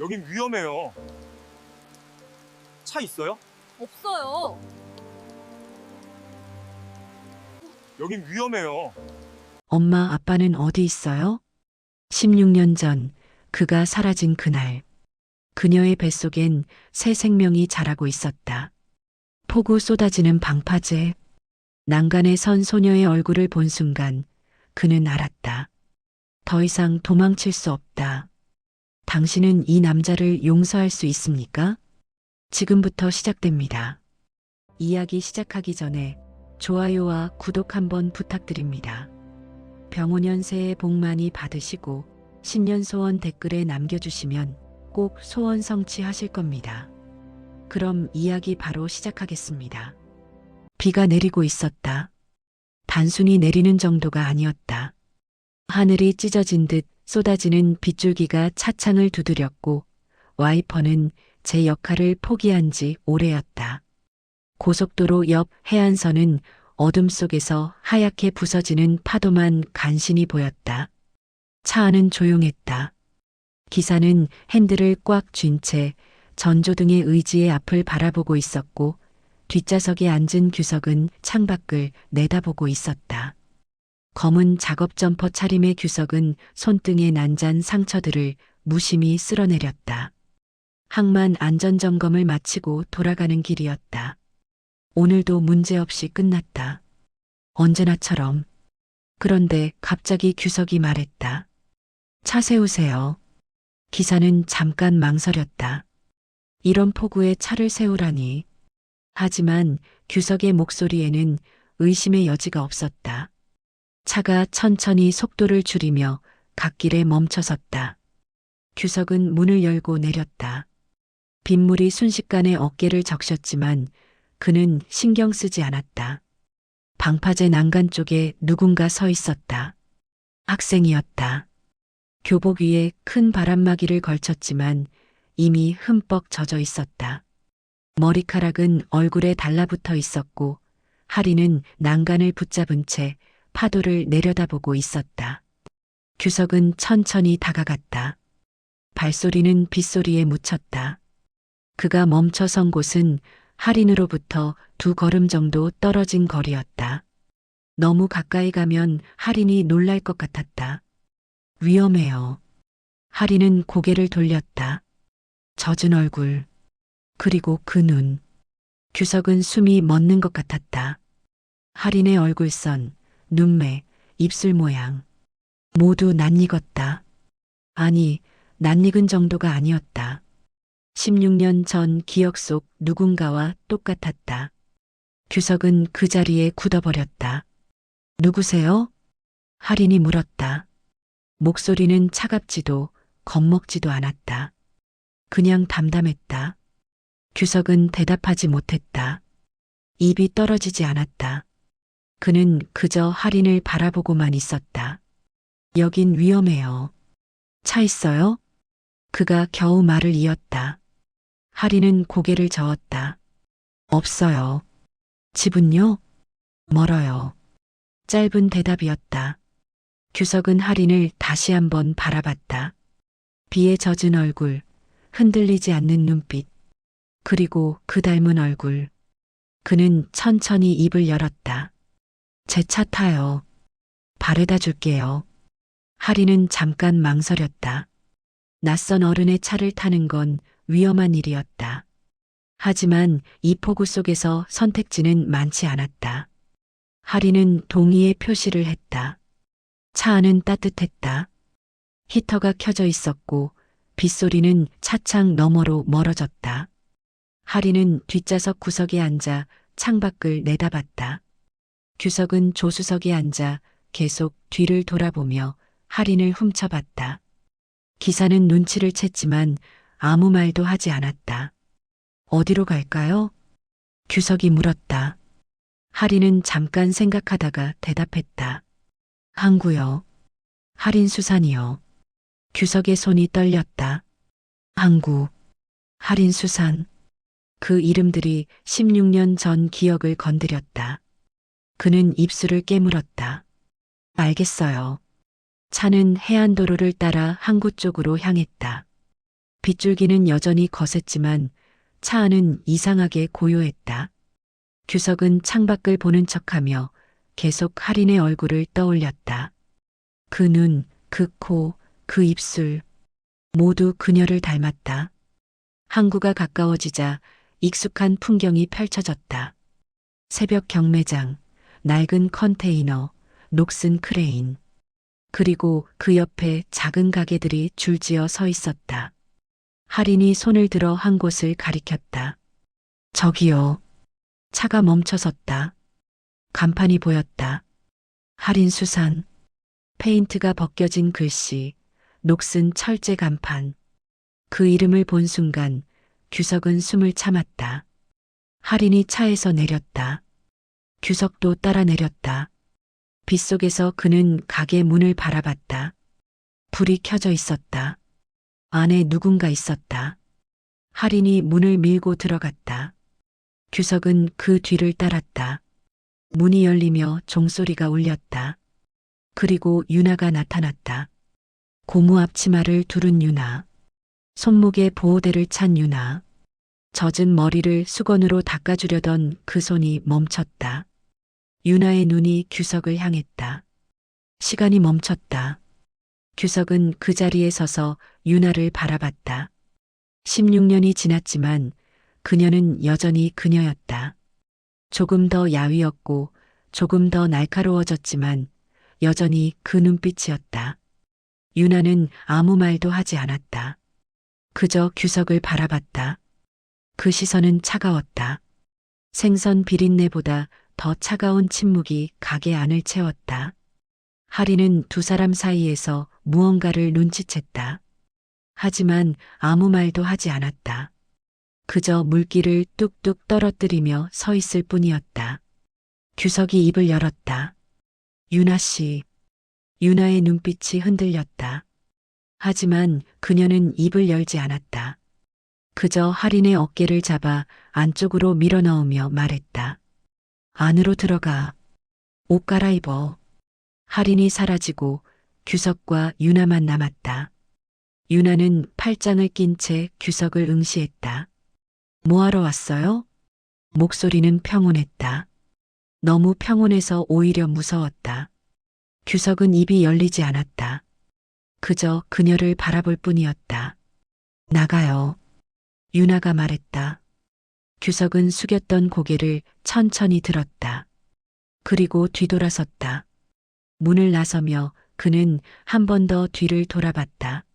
여긴 위험해요. 차 있어요? 없어요. 여긴 위험해요. 엄마, 아빠는 어디 있어요? 16년 전 그가 사라진 그날, 그녀의 뱃속엔 새 생명이 자라고 있었다. 폭우 쏟아지는 방파제, 난간에 선 소녀의 얼굴을 본 순간 그는 알았다. 더 이상 도망칠 수 없다. 당신은 이 남자를 용서할 수 있습니까? 지금부터 시작됩니다. 이야기 시작하기 전에 좋아요와 구독 한번 부탁드립니다. 병오년 새해 복 많이 받으시고 신년 소원 댓글에 남겨주시면 꼭 소원 성취하실 겁니다. 그럼 이야기 바로 시작하겠습니다. 비가 내리고 있었다. 단순히 내리는 정도가 아니었다. 하늘이 찢어진 듯 쏟아지는 빗줄기가 차창을 두드렸고 와이퍼는 제 역할을 포기한 지 오래였다. 고속도로 옆 해안선은 어둠 속에서 하얗게 부서지는 파도만 간신히 보였다. 차 안은 조용했다. 기사는 핸들을 꽉 쥔 채 전조등의 의지의 앞을 바라보고 있었고 뒷좌석에 앉은 규석은 창밖을 내다보고 있었다. 검은 작업 점퍼 차림의 규석은 손등에 난잔 상처들을 무심히 쓸어내렸다. 항만 안전점검을 마치고 돌아가는 길이었다. 오늘도 문제없이 끝났다. 언제나처럼. 그런데 갑자기 규석이 말했다. 차 세우세요. 기사는 잠깐 망설였다. 이런 폭우에 차를 세우라니. 하지만 규석의 목소리에는 의심의 여지가 없었다. 차가 천천히 속도를 줄이며 갓길에 멈춰섰다. 규석은 문을 열고 내렸다. 빗물이 순식간에 어깨를 적셨지만 그는 신경 쓰지 않았다. 방파제 난간 쪽에 누군가 서 있었다. 학생이었다. 교복 위에 큰 바람막이를 걸쳤지만 이미 흠뻑 젖어 있었다. 머리카락은 얼굴에 달라붙어 있었고 하리는 난간을 붙잡은 채 파도를 내려다보고 있었다. 규석은 천천히 다가갔다. 발소리는 빗소리에 묻혔다. 그가 멈춰 선 곳은 할인으로부터 2걸음 정도 떨어진 거리였다. 너무 가까이 가면 할인이 놀랄 것 같았다. 위험해요. 할인은 고개를 돌렸다. 젖은 얼굴, 그리고 그 눈. 규석은 숨이 멎는 것 같았다. 할인의 얼굴선, 눈매, 입술 모양. 모두 낯익었다. 아니, 낯익은 정도가 아니었다. 16년 전 기억 속 누군가와 똑같았다. 규석은 그 자리에 굳어버렸다. 누구세요? 할인이 물었다. 목소리는 차갑지도 겁먹지도 않았다. 그냥 담담했다. 규석은 대답하지 못했다. 입이 떨어지지 않았다. 그는 그저 할인을 바라보고만 있었다. 여긴 위험해요. 차 있어요? 그가 겨우 말을 이었다. 할인은 고개를 저었다. 없어요. 집은요? 멀어요. 짧은 대답이었다. 규석은 할인을 다시 한번 바라봤다. 비에 젖은 얼굴, 흔들리지 않는 눈빛, 그리고 그 닮은 얼굴. 그는 천천히 입을 열었다. 제 차 타요. 바래다 줄게요. 할인은 잠깐 망설였다. 낯선 어른의 차를 타는 건 위험한 일이었다. 하지만 이 폭우 속에서 선택지는 많지 않았다. 할인은 동의의 표시를 했다. 차 안은 따뜻했다. 히터가 켜져 있었고 빗소리는 차창 너머로 멀어졌다. 할인은 뒷좌석 구석에 앉아 창밖을 내다봤다. 규석은 조수석에 앉아 계속 뒤를 돌아보며 할인을 훔쳐봤다. 기사는 눈치를 챘지만 아무 말도 하지 않았다. 어디로 갈까요? 규석이 물었다. 할인은 잠깐 생각하다가 대답했다. 항구요. 할인 수산이요. 규석의 손이 떨렸다. 항구, 할인 수산. 그 이름들이 16년 전 기억을 건드렸다. 그는 입술을 깨물었다. 알겠어요. 차는 해안도로를 따라 항구 쪽으로 향했다. 빗줄기는 여전히 거셌지만 차 안은 이상하게 고요했다. 규석은 창밖을 보는 척하며 계속 할인의 얼굴을 떠올렸다. 그 눈, 그 코, 그 입술, 모두 그녀를 닮았다. 항구가 가까워지자 익숙한 풍경이 펼쳐졌다. 새벽 경매장, 낡은 컨테이너, 녹슨 크레인. 그리고 그 옆에 작은 가게들이 줄지어 서 있었다. 할인이 손을 들어 한 곳을 가리켰다. 저기요. 차가 멈춰섰다. 간판이 보였다. 할인 수산. 페인트가 벗겨진 글씨, 녹슨 철제 간판. 그 이름을 본 순간 규석은 숨을 참았다. 할인이 차에서 내렸다. 규석도 따라 내렸다. 빗속에서 그는 가게 문을 바라봤다. 불이 켜져 있었다. 안에 누군가 있었다. 할인이 문을 밀고 들어갔다. 규석은 그 뒤를 따랐다. 문이 열리며 종소리가 울렸다. 그리고 유나가 나타났다. 고무 앞치마를 두른 유나. 손목에 보호대를 찬 유나. 젖은 머리를 수건으로 닦아주려던 그 손이 멈췄다. 유나의 눈이 규석을 향했다. 시간이 멈췄다. 규석은 그 자리에 서서 유나를 바라봤다. 16년이 지났지만 그녀는 여전히 그녀였다. 조금 더 야위었고 조금 더 날카로워졌지만 여전히 그 눈빛이었다. 유나는 아무 말도 하지 않았다. 그저 규석을 바라봤다. 그 시선은 차가웠다. 생선 비린내보다 더 차가운 침묵이 가게 안을 채웠다. 할인은 두 사람 사이에서 무언가를 눈치챘다. 하지만 아무 말도 하지 않았다. 그저 물기를 뚝뚝 떨어뜨리며 서 있을 뿐이었다. 규석이 입을 열었다. 유나 씨. 유나의 눈빛이 흔들렸다. 하지만 그녀는 입을 열지 않았다. 그저 할인의 어깨를 잡아 안쪽으로 밀어넣으며 말했다. 안으로 들어가. 옷 갈아입어. 할인이 사라지고 규석과 유나만 남았다. 유나는 팔짱을 낀 채 규석을 응시했다. 뭐하러 왔어요? 목소리는 평온했다. 너무 평온해서 오히려 무서웠다. 규석은 입이 열리지 않았다. 그저 그녀를 바라볼 뿐이었다. 나가요. 유나가 말했다. 규석은 숙였던 고개를 천천히 들었다. 그리고 뒤돌아섰다. 문을 나서며 그는 한 번 더 뒤를 돌아봤다.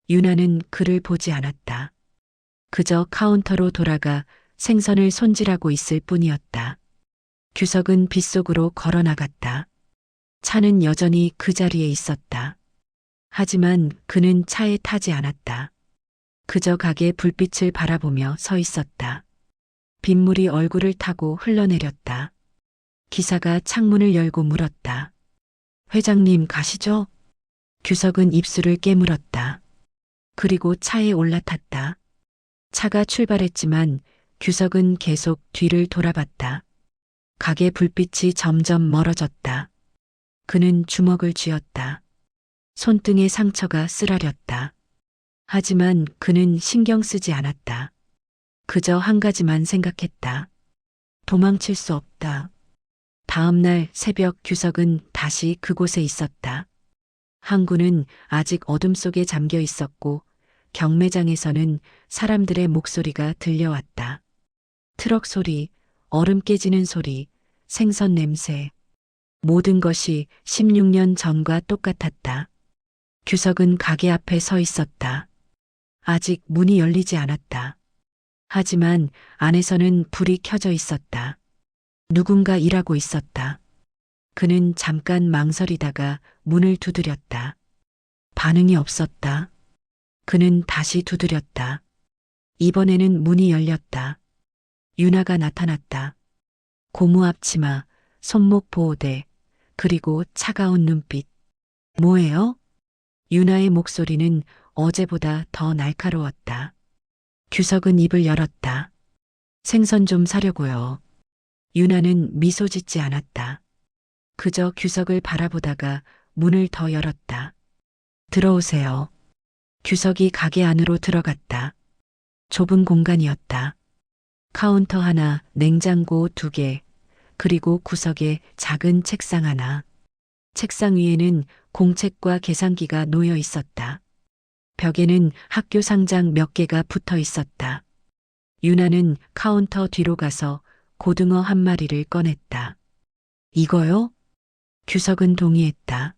유나는 그를 보지 않았다. 그저 카운터로 돌아가 생선을 손질하고 있을 뿐이었다. 규석은 빗속으로 걸어 나갔다. 차는 여전히 그 자리에 있었다. 하지만 그는 차에 타지 않았다. 그저 가게 불빛을 바라보며 서 있었다. 빗물이 얼굴을 타고 흘러내렸다. 기사가 창문을 열고 물었다. 회장님 가시죠? 규석은 입술을 깨물었다. 그리고 차에 올라탔다. 차가 출발했지만 규석은 계속 뒤를 돌아봤다. 가게 불빛이 점점 멀어졌다. 그는 주먹을 쥐었다. 손등에 상처가 쓰라렸다. 하지만 그는 신경 쓰지 않았다. 그저 한 가지만 생각했다. 도망칠 수 없다. 다음 날 새벽 규석은 다시 그곳에 있었다. 항구는 아직 어둠 속에 잠겨 있었고 경매장에서는 사람들의 목소리가 들려왔다. 트럭 소리, 얼음 깨지는 소리, 생선 냄새. 모든 것이 16년 전과 똑같았다. 규석은 가게 앞에 서 있었다. 아직 문이 열리지 않았다. 하지만 안에서는 불이 켜져 있었다. 누군가 일하고 있었다. 그는 잠깐 망설이다가 문을 두드렸다. 반응이 없었다. 그는 다시 두드렸다. 이번에는 문이 열렸다. 유나가 나타났다. 고무 앞치마, 손목 보호대, 그리고 차가운 눈빛. 뭐예요? 유나의 목소리는 어제보다 더 날카로웠다. 규석은 입을 열었다. 생선 좀 사려고요. 유나는 미소 짓지 않았다. 그저 규석을 바라보다가 문을 더 열었다. 들어오세요. 규석이 가게 안으로 들어갔다. 좁은 공간이었다. 카운터 하나, 냉장고 2개, 그리고 구석에 작은 책상 하나. 책상 위에는 공책과 계산기가 놓여 있었다. 벽에는 학교 상장 몇 개가 붙어 있었다. 유나는 카운터 뒤로 가서 고등어 한 마리를 꺼냈다. 이거요? 규석은 동의했다.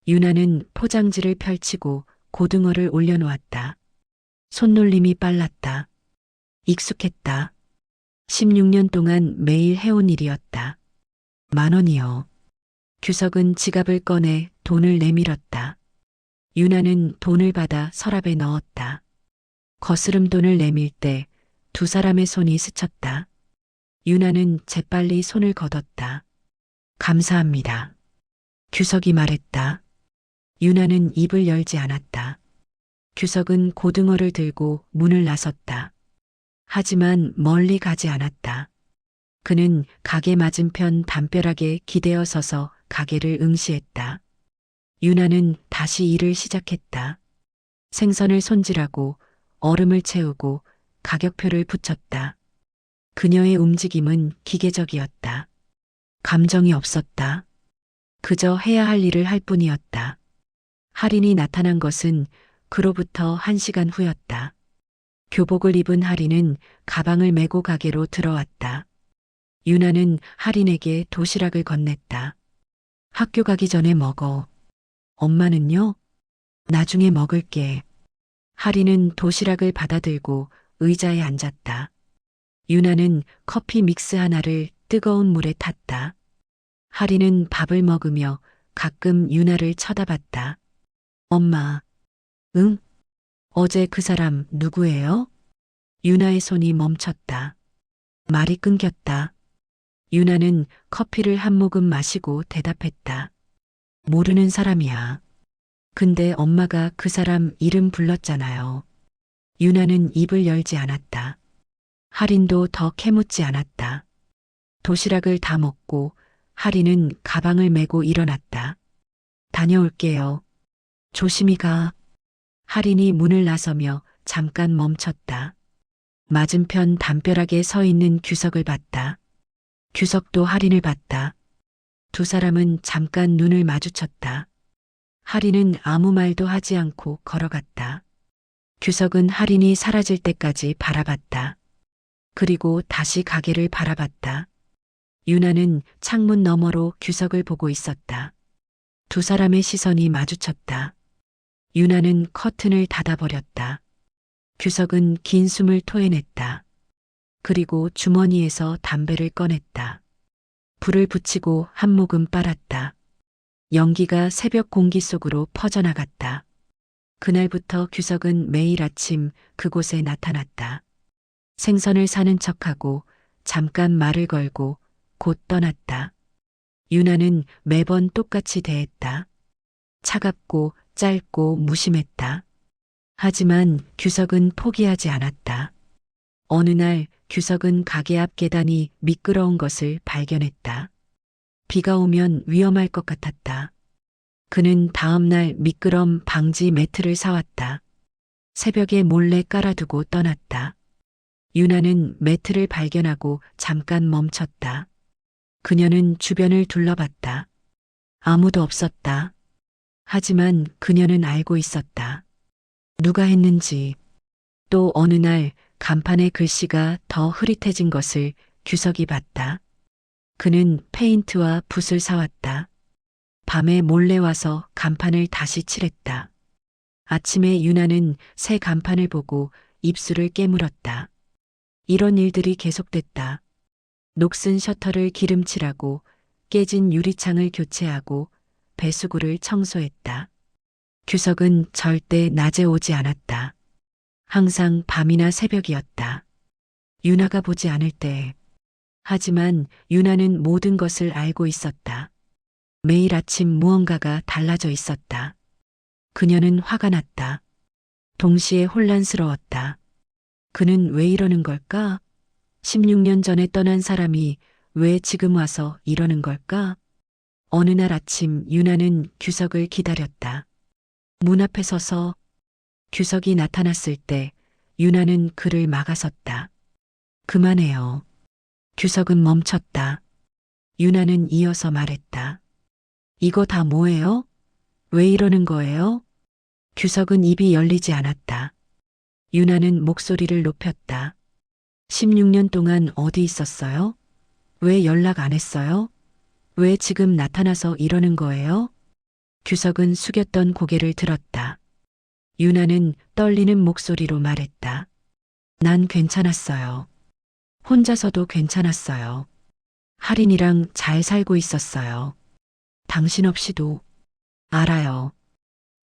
유나는 포장지를 펼치고 고등어를 올려놓았다. 손놀림이 빨랐다. 익숙했다. 16년 동안 매일 해온 일이었다. 10,000원이요. 규석은 지갑을 꺼내 돈을 내밀었다. 유나는 돈을 받아 서랍에 넣었다. 거스름 돈을 내밀 때 두 사람의 손이 스쳤다. 유나는 재빨리 손을 걷었다. 감사합니다. 규석이 말했다. 유나는 입을 열지 않았다. 규석은 고등어를 들고 문을 나섰다. 하지만 멀리 가지 않았다. 그는 가게 맞은편 담벼락에 기대어 서서 가게를 응시했다. 유나는 다시 일을 시작했다. 생선을 손질하고 얼음을 채우고 가격표를 붙였다. 그녀의 움직임은 기계적이었다. 감정이 없었다. 그저 해야 할 일을 할 뿐이었다. 할인이 나타난 것은 그로부터 1시간 후였다. 교복을 입은 할인은 가방을 메고 가게로 들어왔다. 유나는 할인에게 도시락을 건넸다. 학교 가기 전에 먹어. 엄마는요? 나중에 먹을게. 할인은 도시락을 받아들고 의자에 앉았다. 유나는 커피 믹스 하나를 뜨거운 물에 탔다. 할인은 밥을 먹으며 가끔 유나를 쳐다봤다. 엄마, 응? 어제 그 사람 누구예요? 유나의 손이 멈췄다. 말이 끊겼다. 유나는 커피를 한 모금 마시고 대답했다. 모르는 사람이야. 근데 엄마가 그 사람 이름 불렀잖아요. 유나는 입을 열지 않았다. 할인도 더 캐묻지 않았다. 도시락을 다 먹고 할인은 가방을 메고 일어났다. 다녀올게요. 조심히 가. 할인이 문을 나서며 잠깐 멈췄다. 맞은편 담벼락에 서 있는 규석을 봤다. 규석도 할인을 봤다. 두 사람은 잠깐 눈을 마주쳤다. 할인은 아무 말도 하지 않고 걸어갔다. 규석은 할인이 사라질 때까지 바라봤다. 그리고 다시 가게를 바라봤다. 유나는 창문 너머로 규석을 보고 있었다. 두 사람의 시선이 마주쳤다. 유나는 커튼을 닫아버렸다. 규석은 긴 숨을 토해냈다. 그리고 주머니에서 담배를 꺼냈다. 불을 붙이고 한 모금 빨았다. 연기가 새벽 공기 속으로 퍼져나갔다. 그날부터 규석은 매일 아침 그곳에 나타났다. 생선을 사는 척하고 잠깐 말을 걸고 곧 떠났다. 유나는 매번 똑같이 대했다. 차갑고 짧고 무심했다. 하지만 규석은 포기하지 않았다. 어느 날 규석은 가게 앞 계단이 미끄러운 것을 발견했다. 비가 오면 위험할 것 같았다. 그는 다음 날 미끄럼 방지 매트를 사왔다. 새벽에 몰래 깔아두고 떠났다. 유나는 매트를 발견하고 잠깐 멈췄다. 그녀는 주변을 둘러봤다. 아무도 없었다. 하지만 그녀는 알고 있었다. 누가 했는지. 또 어느 날 간판의 글씨가 더 흐릿해진 것을 규석이 봤다. 그는 페인트와 붓을 사왔다. 밤에 몰래 와서 간판을 다시 칠했다. 아침에 유나는 새 간판을 보고 입술을 깨물었다. 이런 일들이 계속됐다. 녹슨 셔터를 기름칠하고 깨진 유리창을 교체하고 배수구를 청소했다. 규석은 절대 낮에 오지 않았다. 항상 밤이나 새벽이었다. 유나가 보지 않을 때. 하지만 유나는 모든 것을 알고 있었다. 매일 아침 무언가가 달라져 있었다. 그녀는 화가 났다. 동시에 혼란스러웠다. 그는 왜 이러는 걸까? 16년 전에 떠난 사람이 왜 지금 와서 이러는 걸까? 어느 날 아침 유나는 규석을 기다렸다. 문 앞에 서서 규석이 나타났을 때 유나는 그를 막아섰다. 그만해요. 규석은 멈췄다. 유나는 이어서 말했다. 이거 다 뭐예요? 왜 이러는 거예요? 규석은 입이 열리지 않았다. 유나는 목소리를 높였다. 16년 동안 어디 있었어요? 왜 연락 안 했어요? 왜 지금 나타나서 이러는 거예요? 규석은 숙였던 고개를 들었다. 유나는 떨리는 목소리로 말했다. 난 괜찮았어요. 혼자서도 괜찮았어요. 할인이랑 잘 살고 있었어요. 당신 없이도. 알아요.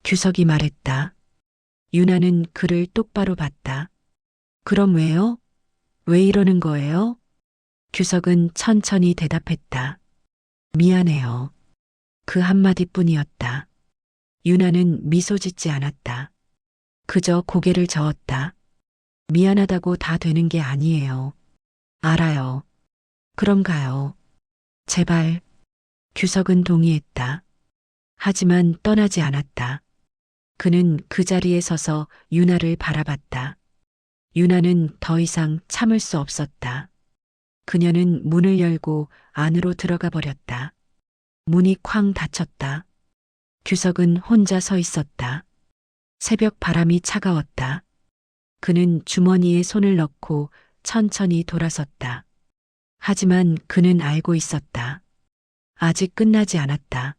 규석이 말했다. 유나는 그를 똑바로 봤다. 그럼 왜요? 왜 이러는 거예요? 규석은 천천히 대답했다. 미안해요. 그 한마디뿐이었다. 유나는 미소 짓지 않았다. 그저 고개를 저었다. 미안하다고 다 되는 게 아니에요. 알아요. 그럼 가요. 제발. 규석은 동의했다. 하지만 떠나지 않았다. 그는 그 자리에 서서 유나를 바라봤다. 유나는 더 이상 참을 수 없었다. 그녀는 문을 열고 안으로 들어가 버렸다. 문이 쾅 닫혔다. 규석은 혼자 서 있었다. 새벽 바람이 차가웠다. 그는 주머니에 손을 넣고 천천히 돌아섰다. 하지만 그는 알고 있었다. 아직 끝나지 않았다.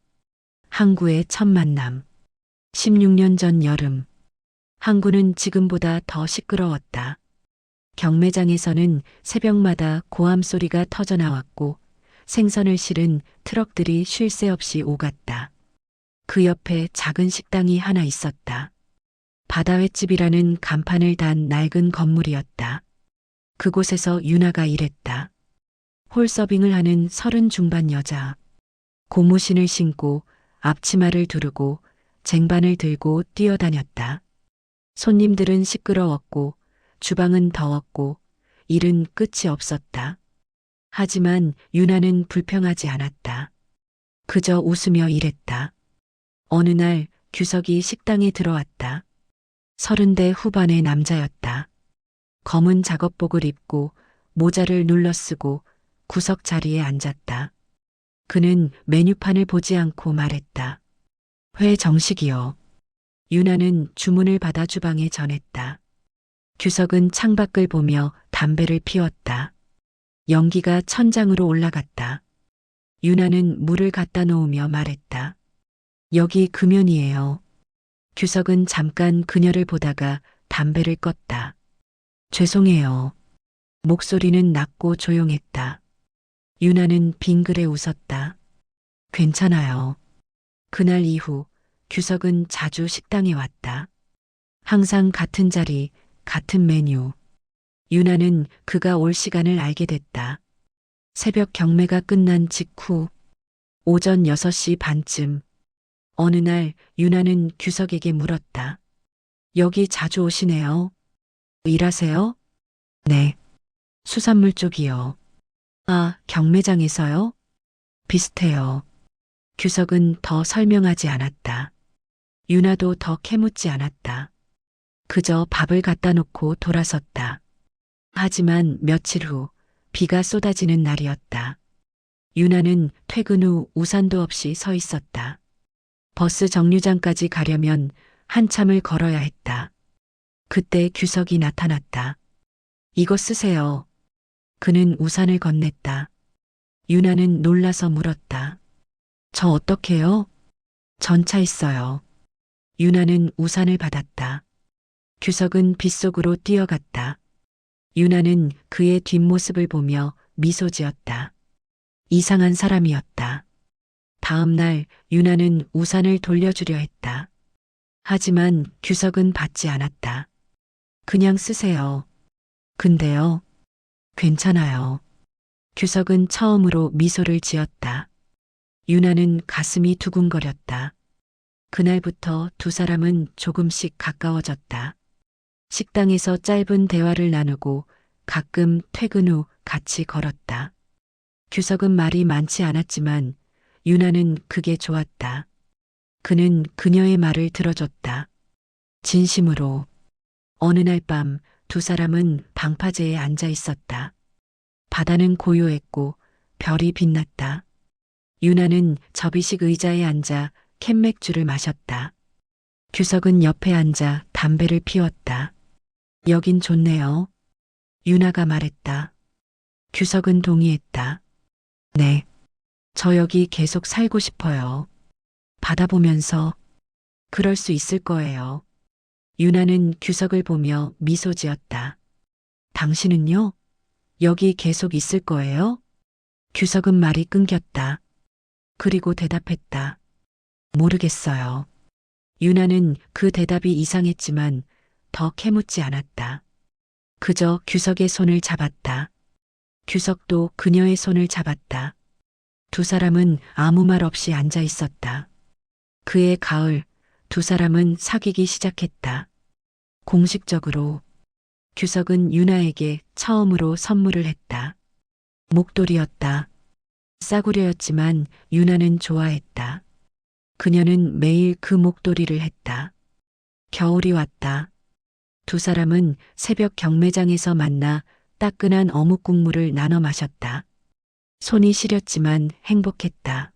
항구의 첫 만남. 16년 전 여름. 항구는 지금보다 더 시끄러웠다. 경매장에서는 새벽마다 고함 소리가 터져나왔고 생선을 실은 트럭들이 쉴 새 없이 오갔다. 그 옆에 작은 식당이 하나 있었다. 바다횟집이라는 간판을 단 낡은 건물이었다. 그곳에서 유나가 일했다. 홀서빙을 하는 30 중반 여자. 고무신을 신고 앞치마를 두르고 쟁반을 들고 뛰어다녔다. 손님들은 시끄러웠고 주방은 더웠고 일은 끝이 없었다. 하지만 유나는 불평하지 않았다. 그저 웃으며 일했다. 어느 날 규석이 식당에 들어왔다. 30대 후반의 남자였다. 검은 작업복을 입고 모자를 눌러쓰고 구석 자리에 앉았다. 그는 메뉴판을 보지 않고 말했다. 회 정식이요. 유나는 주문을 받아 주방에 전했다. 규석은 창밖을 보며 담배를 피웠다. 연기가 천장으로 올라갔다. 유나는 물을 갖다 놓으며 말했다. 여기 금연이에요. 규석은 잠깐 그녀를 보다가 담배를 껐다. 죄송해요. 목소리는 낮고 조용했다. 유나는 빙그레 웃었다. 괜찮아요. 그날 이후 규석은 자주 식당에 왔다. 항상 같은 자리, 같은 메뉴. 유나는 그가 올 시간을 알게 됐다. 새벽 경매가 끝난 직후 오전 6시 반쯤 어느 날 유나는 규석에게 물었다. 여기 자주 오시네요. 일하세요? 네. 수산물 쪽이요. 아, 경매장에서요? 비슷해요. 규석은 더 설명하지 않았다. 유나도 더 캐묻지 않았다. 그저 밥을 갖다 놓고 돌아섰다. 하지만 며칠 후 비가 쏟아지는 날이었다. 유나는 퇴근 후 우산도 없이 서 있었다. 버스 정류장까지 가려면 한참을 걸어야 했다. 그때 규석이 나타났다. 이거 쓰세요. 그는 우산을 건넸다. 유나는 놀라서 물었다. 저 어떡해요? 전차 있어요. 유나는 우산을 받았다. 규석은 빗속으로 뛰어갔다. 유나는 그의 뒷모습을 보며 미소 지었다. 이상한 사람이었다. 다음 날 유나는 우산을 돌려주려 했다. 하지만 규석은 받지 않았다. 그냥 쓰세요. 근데요. 괜찮아요. 규석은 처음으로 미소를 지었다. 유나는 가슴이 두근거렸다. 그날부터 두 사람은 조금씩 가까워졌다. 식당에서 짧은 대화를 나누고 가끔 퇴근 후 같이 걸었다. 규석은 말이 많지 않았지만 유나는 그게 좋았다. 그는 그녀의 말을 들어줬다. 진심으로. 어느 날 밤 두 사람은 방파제에 앉아 있었다. 바다는 고요했고 별이 빛났다. 유나는 접이식 의자에 앉아 캔맥주를 마셨다. 규석은 옆에 앉아 담배를 피웠다. 여긴 좋네요. 유나가 말했다. 규석은 동의했다. 네. 저 여기 계속 살고 싶어요. 바다 보면서. 그럴 수 있을 거예요. 유나는 규석을 보며 미소 지었다. 당신은요? 여기 계속 있을 거예요? 규석은 말이 끊겼다. 그리고 대답했다. 모르겠어요. 유나는 그 대답이 이상했지만 더 캐묻지 않았다. 그저 규석의 손을 잡았다. 규석도 그녀의 손을 잡았다. 두 사람은 아무 말 없이 앉아 있었다. 그해 가을, 두 사람은 사귀기 시작했다. 공식적으로. 규석은 유나에게 처음으로 선물을 했다. 목도리였다. 싸구려였지만 유나는 좋아했다. 그녀는 매일 그 목도리를 했다. 겨울이 왔다. 두 사람은 새벽 경매장에서 만나 따끈한 어묵 국물을 나눠 마셨다. 손이 시렸지만 행복했다.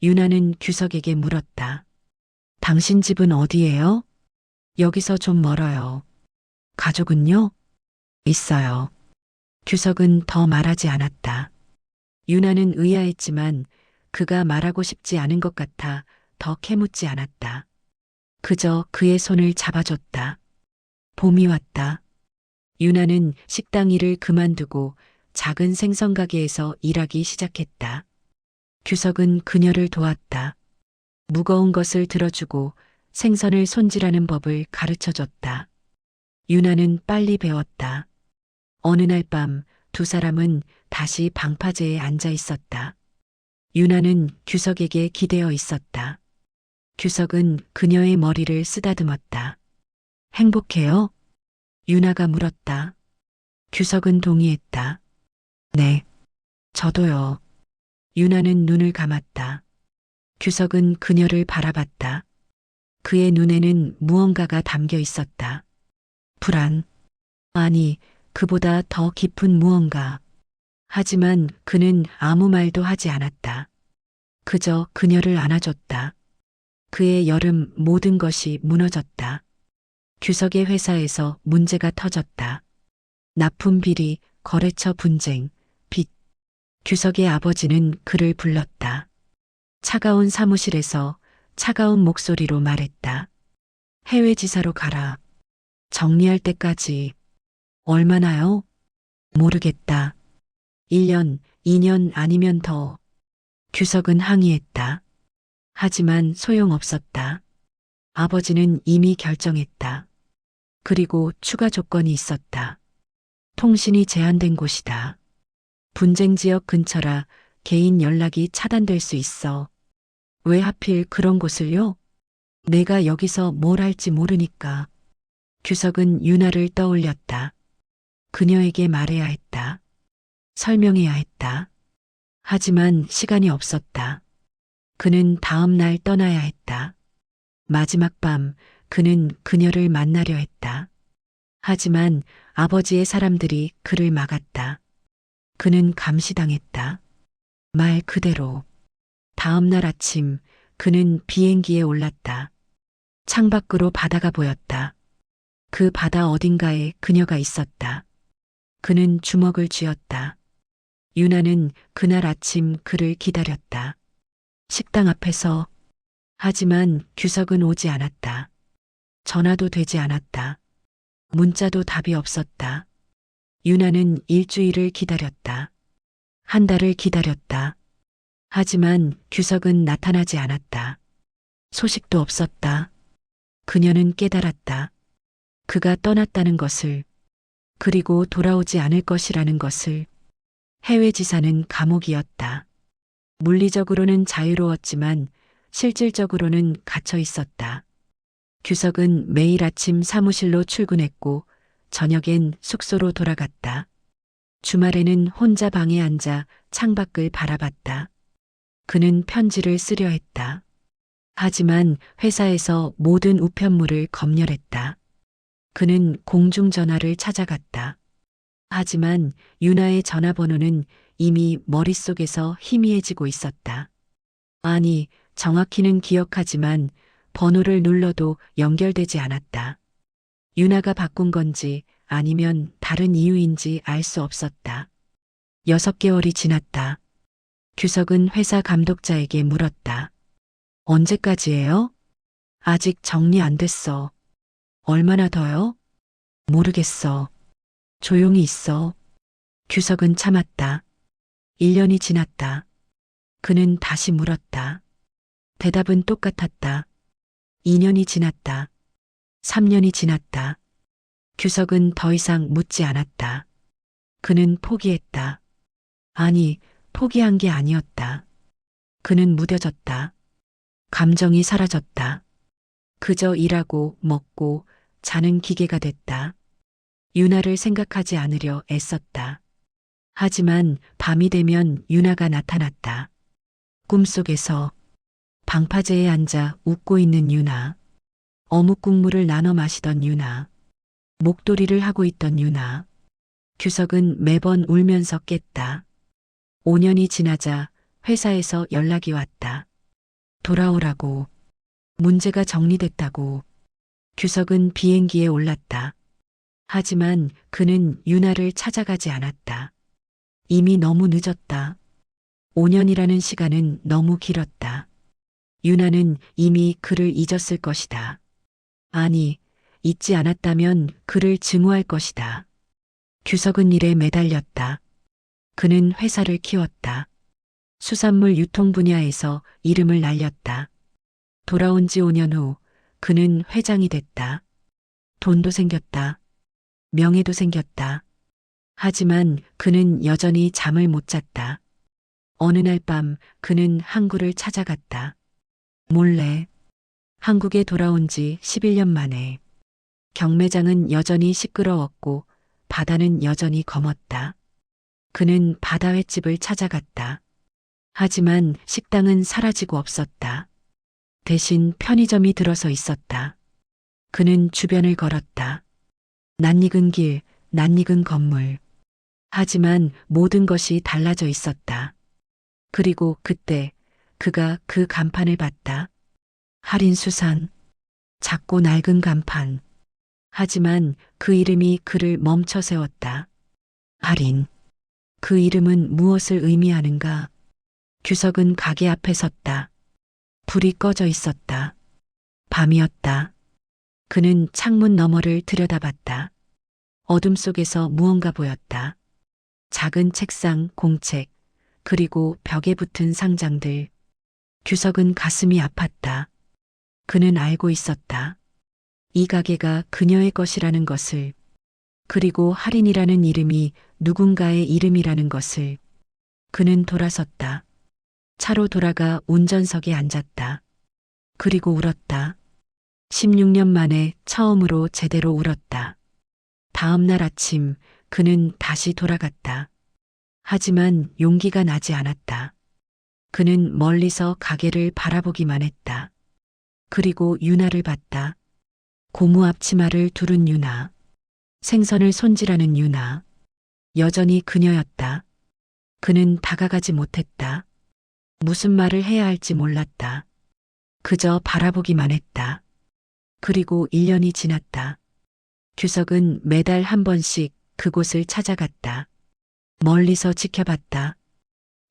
유나는 규석에게 물었다. 당신 집은 어디예요? 여기서 좀 멀어요. 가족은요? 있어요. 규석은 더 말하지 않았다. 유나는 의아했지만 그가 말하고 싶지 않은 것 같아 더 캐묻지 않았다. 그저 그의 손을 잡아줬다. 봄이 왔다. 유나는 식당 일을 그만두고 작은 생선 가게에서 일하기 시작했다. 규석은 그녀를 도왔다. 무거운 것을 들어주고 생선을 손질하는 법을 가르쳐줬다. 유나는 빨리 배웠다. 어느 날 밤 두 사람은 다시 방파제에 앉아 있었다. 유나는 규석에게 기대어 있었다. 규석은 그녀의 머리를 쓰다듬었다. 행복해요? 유나가 물었다. 규석은 동의했다. 네, 저도요. 유나는 눈을 감았다. 규석은 그녀를 바라봤다. 그의 눈에는 무언가가 담겨 있었다. 불안. 아니, 그보다 더 깊은 무언가. 하지만 그는 아무 말도 하지 않았다. 그저 그녀를 안아줬다. 그의 여름 모든 것이 무너졌다. 규석의 회사에서 문제가 터졌다. 납품 비리, 거래처 분쟁, 빚. 규석의 아버지는 그를 불렀다. 차가운 사무실에서 차가운 목소리로 말했다. 해외 지사로 가라. 정리할 때까지. 얼마나요? 모르겠다. 1년, 2년 아니면 더. 규석은 항의했다. 하지만 소용없었다. 아버지는 이미 결정했다. 그리고 추가 조건이 있었다. 통신이 제한된 곳이다. 분쟁 지역 근처라 개인 연락이 차단될 수 있어. 왜 하필 그런 곳을요? 내가 여기서 뭘 할지 모르니까. 규석은 유나를 떠올렸다. 그녀에게 말해야 했다. 설명해야 했다. 하지만 시간이 없었다. 그는 다음 날 떠나야 했다. 마지막 밤 그는 그녀를 만나려 했다. 하지만 아버지의 사람들이 그를 막았다. 그는 감시당했다. 말 그대로. 다음 날 아침 그는 비행기에 올랐다. 창밖으로 바다가 보였다. 그 바다 어딘가에 그녀가 있었다. 그는 주먹을 쥐었다. 유나는 그날 아침 그를 기다렸다. 식당 앞에서. 하지만 규석은 오지 않았다. 전화도 되지 않았다. 문자도 답이 없었다. 유나는 일주일을 기다렸다. 한 달을 기다렸다. 하지만 규석은 나타나지 않았다. 소식도 없었다. 그녀는 깨달았다. 그가 떠났다는 것을, 그리고 돌아오지 않을 것이라는 것을. 해외 지사는 감옥이었다. 물리적으로는 자유로웠지만 실질적으로는 갇혀 있었다. 규석은 매일 아침 사무실로 출근했고 저녁엔 숙소로 돌아갔다. 주말에는 혼자 방에 앉아 창밖을 바라봤다. 그는 편지를 쓰려 했다. 하지만 회사에서 모든 우편물을 검열했다. 그는 공중전화를 찾아갔다. 하지만 유나의 전화번호는 이미 머릿속에서 희미해지고 있었다. 아니, 정확히는 기억하지만 번호를 눌러도 연결되지 않았다. 유나가 바꾼 건지 아니면 다른 이유인지 알 수 없었다. 6개월이 지났다. 규석은 회사 감독자에게 물었다. 언제까지예요? 아직 정리 안 됐어. 얼마나 더요? 모르겠어. 조용히 있어. 규석은 참았다. 1년이 지났다. 그는 다시 물었다. 대답은 똑같았다. 2년이 지났다. 3년이 지났다. 규석은 더 이상 묻지 않았다. 그는 포기했다. 아니, 포기한 게 아니었다. 그는 무뎌졌다. 감정이 사라졌다. 그저 일하고 먹고 자는 기계가 됐다. 유나를 생각하지 않으려 애썼다. 하지만 밤이 되면 유나가 나타났다. 꿈속에서 방파제에 앉아 웃고 있는 유나. 어묵 국물을 나눠 마시던 유나. 목도리를 하고 있던 유나. 규석은 매번 울면서 깼다. 5년이 지나자 회사에서 연락이 왔다. 돌아오라고. 문제가 정리됐다고. 규석은 비행기에 올랐다. 하지만 그는 유나를 찾아가지 않았다. 이미 너무 늦었다. 5년이라는 시간은 너무 길었다. 유나는 이미 그를 잊었을 것이다. 아니, 잊지 않았다면 그를 증오할 것이다. 규석은 일에 매달렸다. 그는 회사를 키웠다. 수산물 유통 분야에서 이름을 날렸다. 돌아온 지 5년 후 그는 회장이 됐다. 돈도 생겼다. 명예도 생겼다. 하지만 그는 여전히 잠을 못 잤다. 어느 날 밤 그는 항구를 찾아갔다. 몰래. 한국에 돌아온 지 11년 만에. 경매장은 여전히 시끄러웠고 바다는 여전히 검었다. 그는 바다 횟집을 찾아갔다. 하지만 식당은 사라지고 없었다. 대신 편의점이 들어서 있었다. 그는 주변을 걸었다. 낯익은 길, 낯익은 건물. 하지만 모든 것이 달라져 있었다. 그리고 그때 그가 그 간판을 봤다. 할인 수산. 작고 낡은 간판. 하지만 그 이름이 그를 멈춰 세웠다. 할인. 그 이름은 무엇을 의미하는가? 규석은 가게 앞에 섰다. 불이 꺼져 있었다. 밤이었다. 그는 창문 너머를 들여다봤다. 어둠 속에서 무언가 보였다. 작은 책상, 공책, 그리고 벽에 붙은 상장들. 규석은 가슴이 아팠다. 그는 알고 있었다. 이 가게가 그녀의 것이라는 것을, 그리고 할인이라는 이름이 누군가의 이름이라는 것을. 그는 돌아섰다. 차로 돌아가 운전석에 앉았다. 그리고 울었다. 16년 만에 처음으로 제대로 울었다. 다음 날 아침 그는 다시 돌아갔다. 하지만 용기가 나지 않았다. 그는 멀리서 가게를 바라보기만 했다. 그리고 유나를 봤다. 고무 앞치마를 두른 유나. 생선을 손질하는 유나. 여전히 그녀였다. 그는 다가가지 못했다. 무슨 말을 해야 할지 몰랐다. 그저 바라보기만 했다. 그리고 1년이 지났다. 규석은 매달 한 번씩 그곳을 찾아갔다. 멀리서 지켜봤다.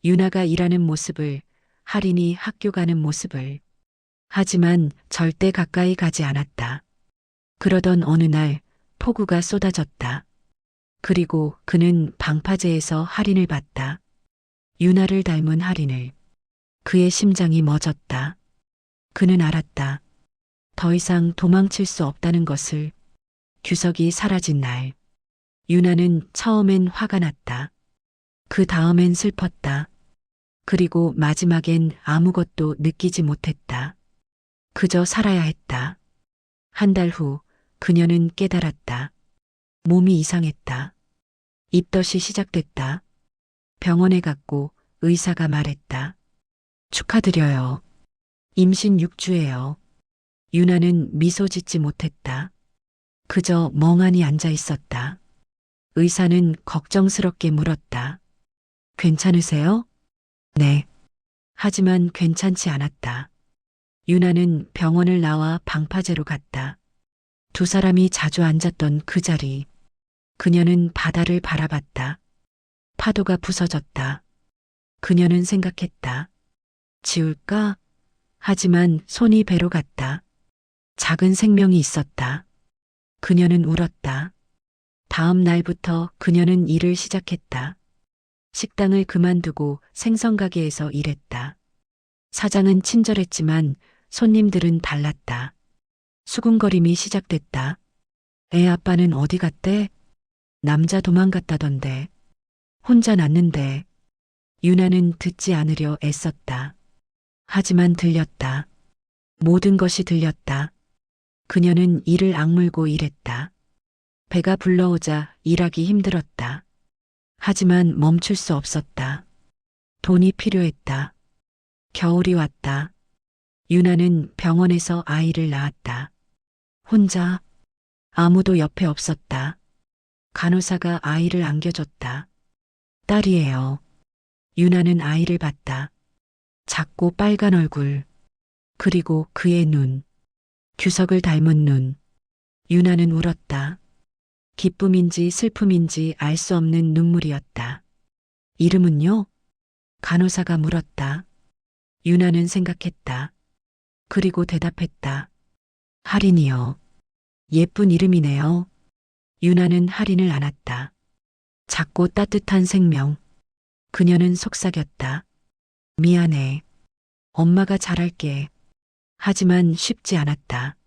유나가 일하는 모습을, 할인이 학교 가는 모습을. 하지만 절대 가까이 가지 않았다. 그러던 어느 날 폭우가 쏟아졌다. 그리고 그는 방파제에서 할인을 봤다. 유나를 닮은 할인을. 그의 심장이 멎었다. 그는 알았다. 더 이상 도망칠 수 없다는 것을. 규석이 사라진 날. 유나는 처음엔 화가 났다. 그 다음엔 슬펐다. 그리고 마지막엔 아무것도 느끼지 못했다. 그저 살아야 했다. 한 달 후 그녀는 깨달았다. 몸이 이상했다. 입덧이 시작됐다. 병원에 갔고 의사가 말했다. 축하드려요. 임신 6주예요. 유나는 미소 짓지 못했다. 그저 멍하니 앉아 있었다. 의사는 걱정스럽게 물었다. 괜찮으세요? 네. 하지만 괜찮지 않았다. 유나는 병원을 나와 방파제로 갔다. 두 사람이 자주 앉았던 그 자리. 그녀는 바다를 바라봤다. 파도가 부서졌다. 그녀는 생각했다. 지울까? 하지만 손이 배로 갔다. 작은 생명이 있었다. 그녀는 울었다. 다음 날부터 그녀는 일을 시작했다. 식당을 그만두고 생선가게에서 일했다. 사장은 친절했지만 손님들은 달랐다. 수군거림이 시작됐다. 애 아빠는 어디 갔대? 남자 도망갔다던데. 혼자 낳는데. 유나는 듣지 않으려 애썼다. 하지만 들렸다. 모든 것이 들렸다. 그녀는 이를 악물고 일했다. 배가 불러오자 일하기 힘들었다. 하지만 멈출 수 없었다. 돈이 필요했다. 겨울이 왔다. 유나는 병원에서 아이를 낳았다. 혼자. 아무도 옆에 없었다. 간호사가 아이를 안겨줬다. 딸이에요. 유나는 아이를 봤다. 작고 빨간 얼굴. 그리고 그의 눈. 규석을 닮은 눈. 유나는 울었다. 기쁨인지 슬픔인지 알 수 없는 눈물이었다. 이름은요? 간호사가 물었다. 유나는 생각했다. 그리고 대답했다. 할인이요. 예쁜 이름이네요. 유나는 할인을 안았다. 작고 따뜻한 생명. 그녀는 속삭였다. 미안해. 엄마가 잘할게. 하지만 쉽지 않았다.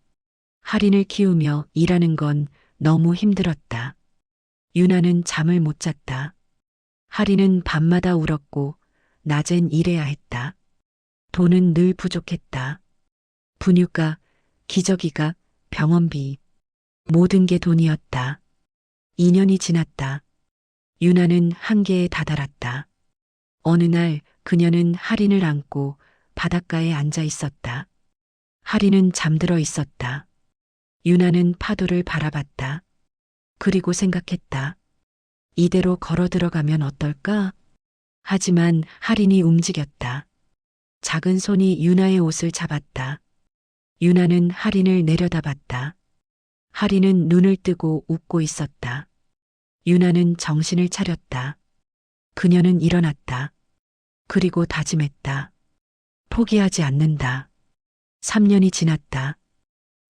할인을 키우며 일하는 건 너무 힘들었다. 유나는 잠을 못 잤다. 할인은 밤마다 울었고 낮엔 일해야 했다. 돈은 늘 부족했다. 분유가, 기저귀가, 병원비, 모든 게 돈이었다. 2년이 지났다. 유나는 한계에 다다랐다. 어느 날 그녀는 할인을 안고 바닷가에 앉아 있었다. 할인은 잠들어 있었다. 유나는 파도를 바라봤다. 그리고 생각했다. 이대로 걸어 들어가면 어떨까? 하지만 할인이 움직였다. 작은 손이 유나의 옷을 잡았다. 유나는 할인을 내려다봤다. 할인은 눈을 뜨고 웃고 있었다. 유나는 정신을 차렸다. 그녀는 일어났다. 그리고 다짐했다. 포기하지 않는다. 3년이 지났다.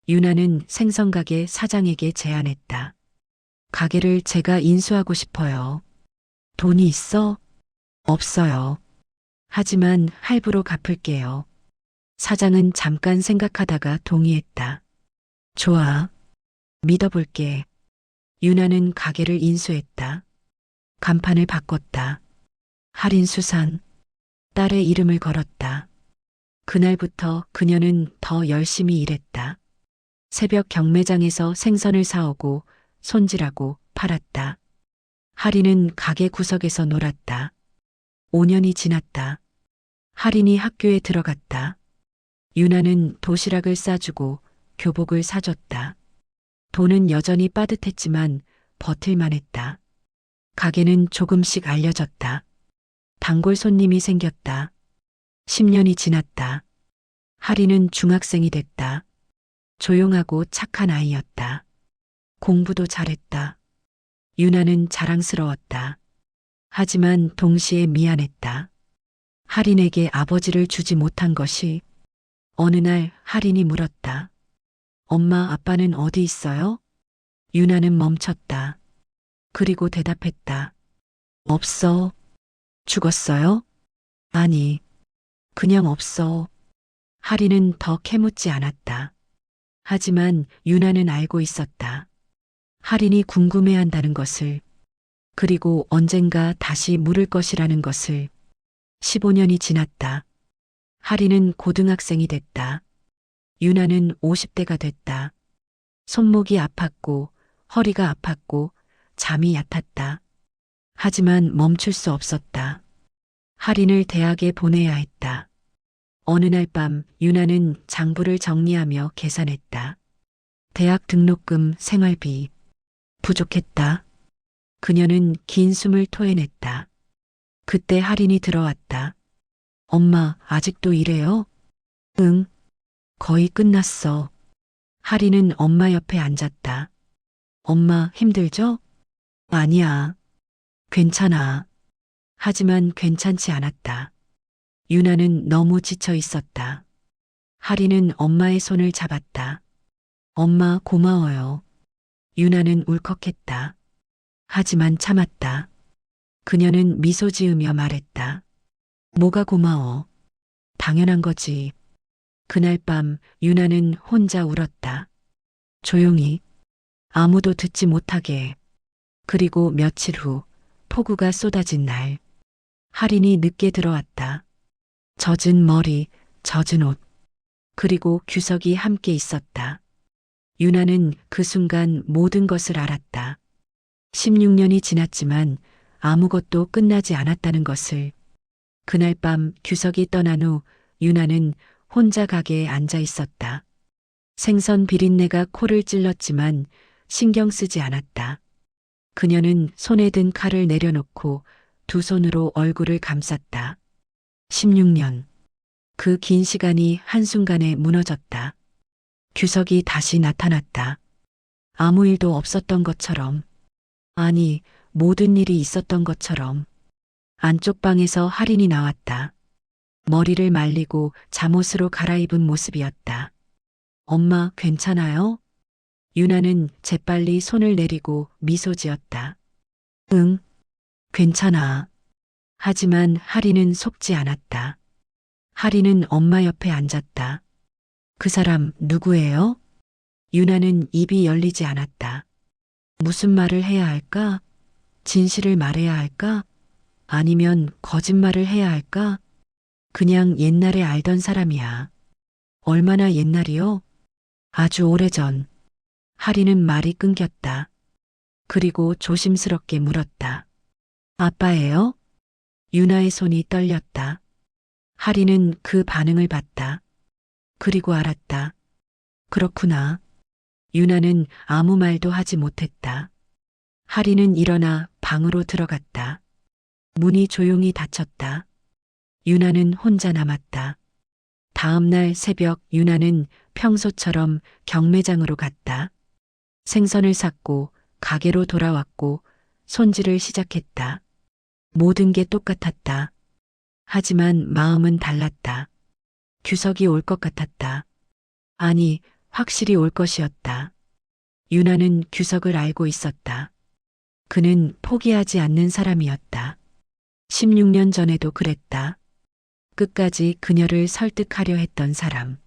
유나는 생선가게 사장에게 제안했다. 가게를 제가 인수하고 싶어요. 돈이 있어? 없어요. 하지만 할부로 갚을게요. 사장은 잠깐 생각하다가 동의했다. 좋아. 믿어볼게. 유나는 가게를 인수했다. 간판을 바꿨다. 할인 수산. 딸의 이름을 걸었다. 그날부터 그녀는 더 열심히 일했다. 새벽 경매장에서 생선을 사오고 손질하고 팔았다. 할인은 가게 구석에서 놀았다. 5년이 지났다. 할인이 학교에 들어갔다. 유나는 도시락을 싸주고 교복을 사줬다. 돈은 여전히 빠듯했지만 버틸만 했다. 가게는 조금씩 알려졌다. 단골 손님이 생겼다. 10년이 지났다. 할인은 중학생이 됐다. 조용하고 착한 아이였다. 공부도 잘했다. 유나는 자랑스러웠다. 하지만 동시에 미안했다. 할인에게 아버지를 주지 못한 것이. 어느 날 할인이 물었다. 엄마 아빠는 어디 있어요? 유나는 멈췄다. 그리고 대답했다. 없어. 죽었어요? 아니, 그냥 없어. 할인은 더 캐묻지 않았다. 하지만 유나는 알고 있었다. 할인이 궁금해한다는 것을, 그리고 언젠가 다시 물을 것이라는 것을. 15년이 지났다. 할인은 고등학생이 됐다. 유나는 50대가 됐다. 손목이 아팠고 허리가 아팠고 잠이 얕았다. 하지만 멈출 수 없었다. 할인을 대학에 보내야 했다. 어느 날 밤 유나는 장부를 정리하며 계산했다. 대학 등록금, 생활비. 부족했다. 그녀는 긴 숨을 토해냈다. 그때 할인이 들어왔다. 엄마, 아직도 일해요? 응, 거의 끝났어. 할인은 엄마 옆에 앉았다. 엄마, 힘들죠? 아니야. 괜찮아. 하지만 괜찮지 않았다. 유나는 너무 지쳐 있었다. 할인은 엄마의 손을 잡았다. 엄마, 고마워요. 유나는 울컥했다. 하지만 참았다. 그녀는 미소 지으며 말했다. 뭐가 고마워? 당연한 거지. 그날 밤 유나는 혼자 울었다. 조용히, 아무도 듣지 못하게. 그리고 며칠 후 폭우가 쏟아진 날, 할인이 늦게 들어왔다. 젖은 머리, 젖은 옷, 그리고 규석이 함께 있었다. 유나는 그 순간 모든 것을 알았다. 16년이 지났지만 아무것도 끝나지 않았다는 것을. 그날 밤 규석이 떠난 후 유나는 혼자 가게에 앉아 있었다. 생선 비린내가 코를 찔렀지만 신경 쓰지 않았다. 그녀는 손에 든 칼을 내려놓고 두 손으로 얼굴을 감쌌다. 16년. 그 긴 시간이 한순간에 무너졌다. 규석이 다시 나타났다. 아무 일도 없었던 것처럼. 아니, 모든 일이 있었던 것처럼. 안쪽 방에서 할인이 나왔다. 머리를 말리고 잠옷으로 갈아입은 모습이었다. 엄마, 괜찮아요? 유나는 재빨리 손을 내리고 미소 지었다. 응, 괜찮아. 하지만 할인은 속지 않았다. 할인은 엄마 옆에 앉았다. 그 사람 누구예요? 유나는 입이 열리지 않았다. 무슨 말을 해야 할까? 진실을 말해야 할까? 아니면 거짓말을 해야 할까? 그냥 옛날에 알던 사람이야. 얼마나 옛날이요? 아주 오래전. 할인은 말이 끊겼다. 그리고 조심스럽게 물었다. 아빠예요? 유나의 손이 떨렸다. 할인은 그 반응을 봤다. 그리고 알았다. 그렇구나. 유나는 아무 말도 하지 못했다. 할인은 일어나 방으로 들어갔다. 문이 조용히 닫혔다. 유나는 혼자 남았다. 다음 날 새벽 유나는 평소처럼 경매장으로 갔다. 생선을 샀고 가게로 돌아왔고 손질을 시작했다. 모든 게 똑같았다. 하지만 마음은 달랐다. 규석이 올 것 같았다. 아니, 확실히 올 것이었다. 유나는 규석을 알고 있었다. 그는 포기하지 않는 사람이었다. 16년 전에도 그랬다. 끝까지 그녀를 설득하려 했던 사람.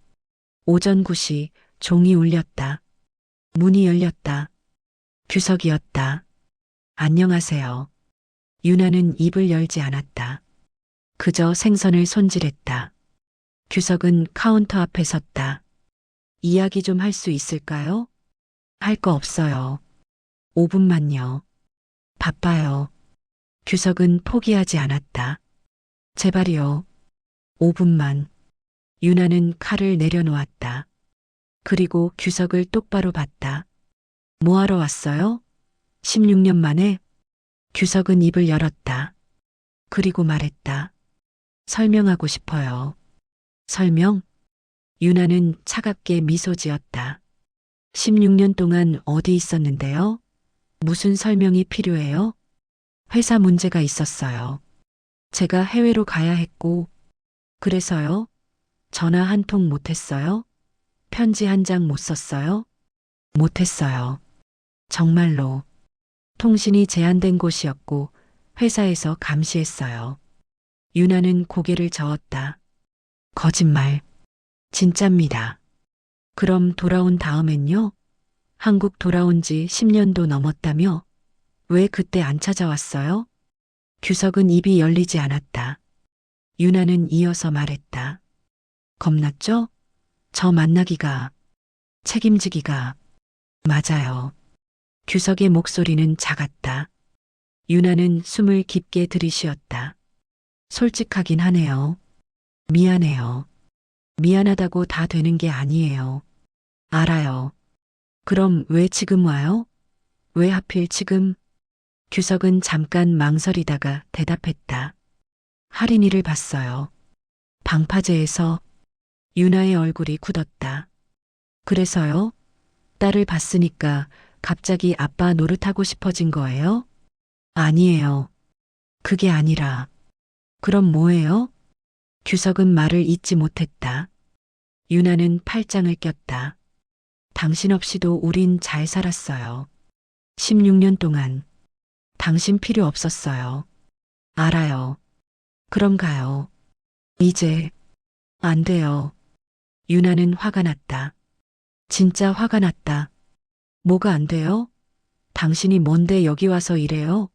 오전 9시 종이 울렸다. 문이 열렸다. 규석이었다. 안녕하세요. 유나는 입을 열지 않았다. 그저 생선을 손질했다. 규석은 카운터 앞에 섰다. 이야기 좀 할 수 있을까요? 할 거 없어요. 5분만요. 바빠요. 규석은 포기하지 않았다. 제발이요. 5분만. 유나는 칼을 내려놓았다. 그리고 규석을 똑바로 봤다. 뭐하러 왔어요? 16년 만에? 규석은 입을 열었다. 그리고 말했다. 설명하고 싶어요. 설명? 유나는 차갑게 미소 지었다. 16년 동안 어디 있었는데요? 무슨 설명이 필요해요? 회사 문제가 있었어요. 제가 해외로 가야 했고, 그래서요? 전화 한 통 못 했어요? 편지 한 장 못 썼어요? 못 했어요. 정말로. 통신이 제한된 곳이었고, 회사에서 감시했어요. 유나는 고개를 저었다. 거짓말. 진짜입니다. 그럼 돌아온 다음엔요? 한국 돌아온 지 10년도 넘었다며? 왜 그때 안 찾아왔어요? 규석은 입이 열리지 않았다. 유나는 이어서 말했다. 겁났죠? 저 만나기가, 책임지기가. 맞아요. 규석의 목소리는 작았다. 유나는 숨을 깊게 들이쉬었다. 솔직하긴 하네요. 미안해요. 미안하다고 다 되는 게 아니에요. 알아요. 그럼 왜 지금 와요? 왜 하필 지금? 규석은 잠깐 망설이다가 대답했다. 할인이를 봤어요. 방파제에서. 유나의 얼굴이 굳었다. 그래서요? 딸을 봤으니까 갑자기 아빠 노릇하고 싶어진 거예요? 아니에요. 그게 아니라. 그럼 뭐예요? 규석은 말을 잇지 못했다. 유나는 팔짱을 꼈다. 당신 없이도 우린 잘 살았어요. 16년 동안. 당신 필요 없었어요. 알아요. 그럼 가요. 이제. 안 돼요. 유나는 화가 났다. 진짜 화가 났다. 뭐가 안 돼요? 당신이 뭔데 여기 와서 이래요?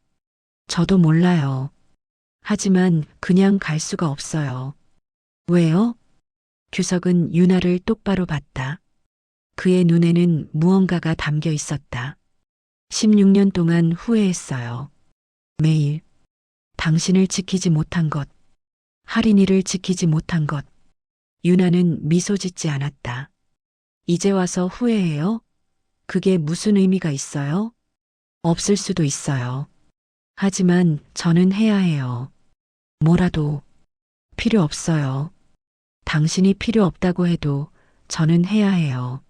저도 몰라요. 하지만 그냥 갈 수가 없어요. 왜요? 규석은 유나를 똑바로 봤다. 그의 눈에는 무언가가 담겨 있었다. 16년 동안 후회했어요. 매일. 당신을 지키지 못한 것. 할인이를 지키지 못한 것. 유나는 미소 짓지 않았다. 이제 와서 후회해요? 그게 무슨 의미가 있어요? 없을 수도 있어요. 하지만 저는 해야 해요. 뭐라도. 필요 없어요. 당신이 필요 없다고 해도 저는 해야 해요.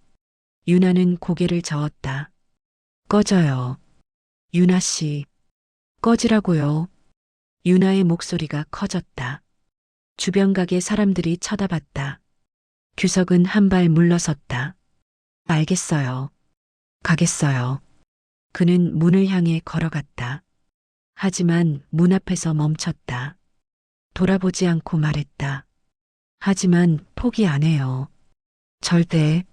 유나는 고개를 저었다. 꺼져요. 유나 씨. 꺼지라고요. 유나의 목소리가 커졌다. 주변 가게 사람들이 쳐다봤다. 규석은 한 발 물러섰다. 알겠어요. 가겠어요. 그는 문을 향해 걸어갔다. 하지만 문 앞에서 멈췄다. 돌아보지 않고 말했다. 하지만 포기 안 해요. 절대.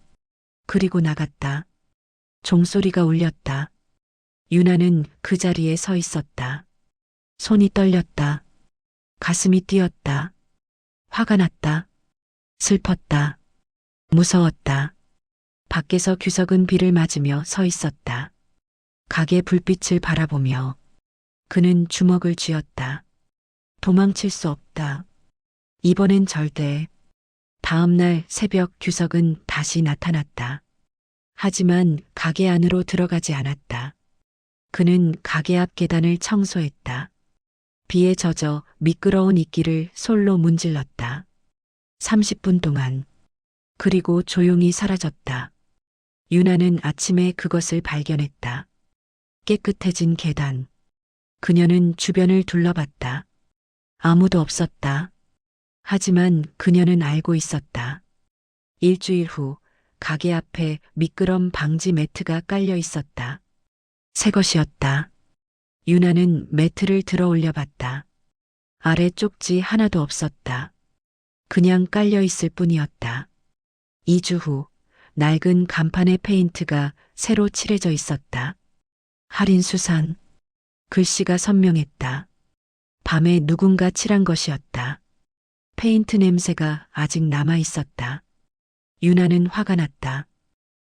그리고 나갔다. 종소리가 울렸다. 유나는 그 자리에 서 있었다. 손이 떨렸다. 가슴이 뛰었다. 화가 났다. 슬펐다. 무서웠다. 밖에서 규석은 비를 맞으며 서 있었다. 가게 불빛을 바라보며 그는 주먹을 쥐었다. 도망칠 수 없다. 이번엔 절대. 다음 날 새벽 규석은 다시 나타났다. 하지만 가게 안으로 들어가지 않았다. 그는 가게 앞 계단을 청소했다. 비에 젖어 미끄러운 이끼를 솔로 문질렀다. 30분 동안. 그리고 조용히 사라졌다. 유나는 아침에 그것을 발견했다. 깨끗해진 계단. 그녀는 주변을 둘러봤다. 아무도 없었다. 하지만 그녀는 알고 있었다. 일주일 후 가게 앞에 미끄럼 방지 매트가 깔려 있었다. 새 것이었다. 유나는 매트를 들어 올려봤다. 아래 쪽지 하나도 없었다. 그냥 깔려 있을 뿐이었다. 2주 후 낡은 간판에 페인트가 새로 칠해져 있었다. 할인 수산. 글씨가 선명했다. 밤에 누군가 칠한 것이었다. 페인트 냄새가 아직 남아 있었다. 유나는 화가 났다.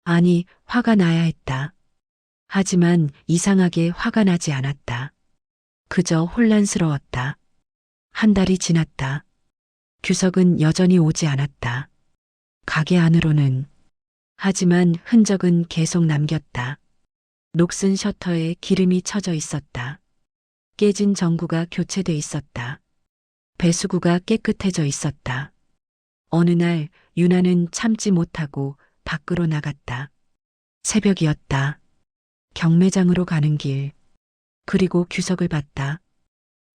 아니, 화가 나야 했다. 하지만 이상하게 화가 나지 않았다. 그저 혼란스러웠다. 한 달이 지났다. 규석은 여전히 오지 않았다. 가게 안으로는. 하지만 흔적은 계속 남겼다. 녹슨 셔터에 기름이 쳐져 있었다. 깨진 전구가 교체돼 있었다. 배수구가 깨끗해져 있었다. 어느 날 유나는 참지 못하고 밖으로 나갔다. 새벽이었다. 경매장으로 가는 길. 그리고 규석을 봤다.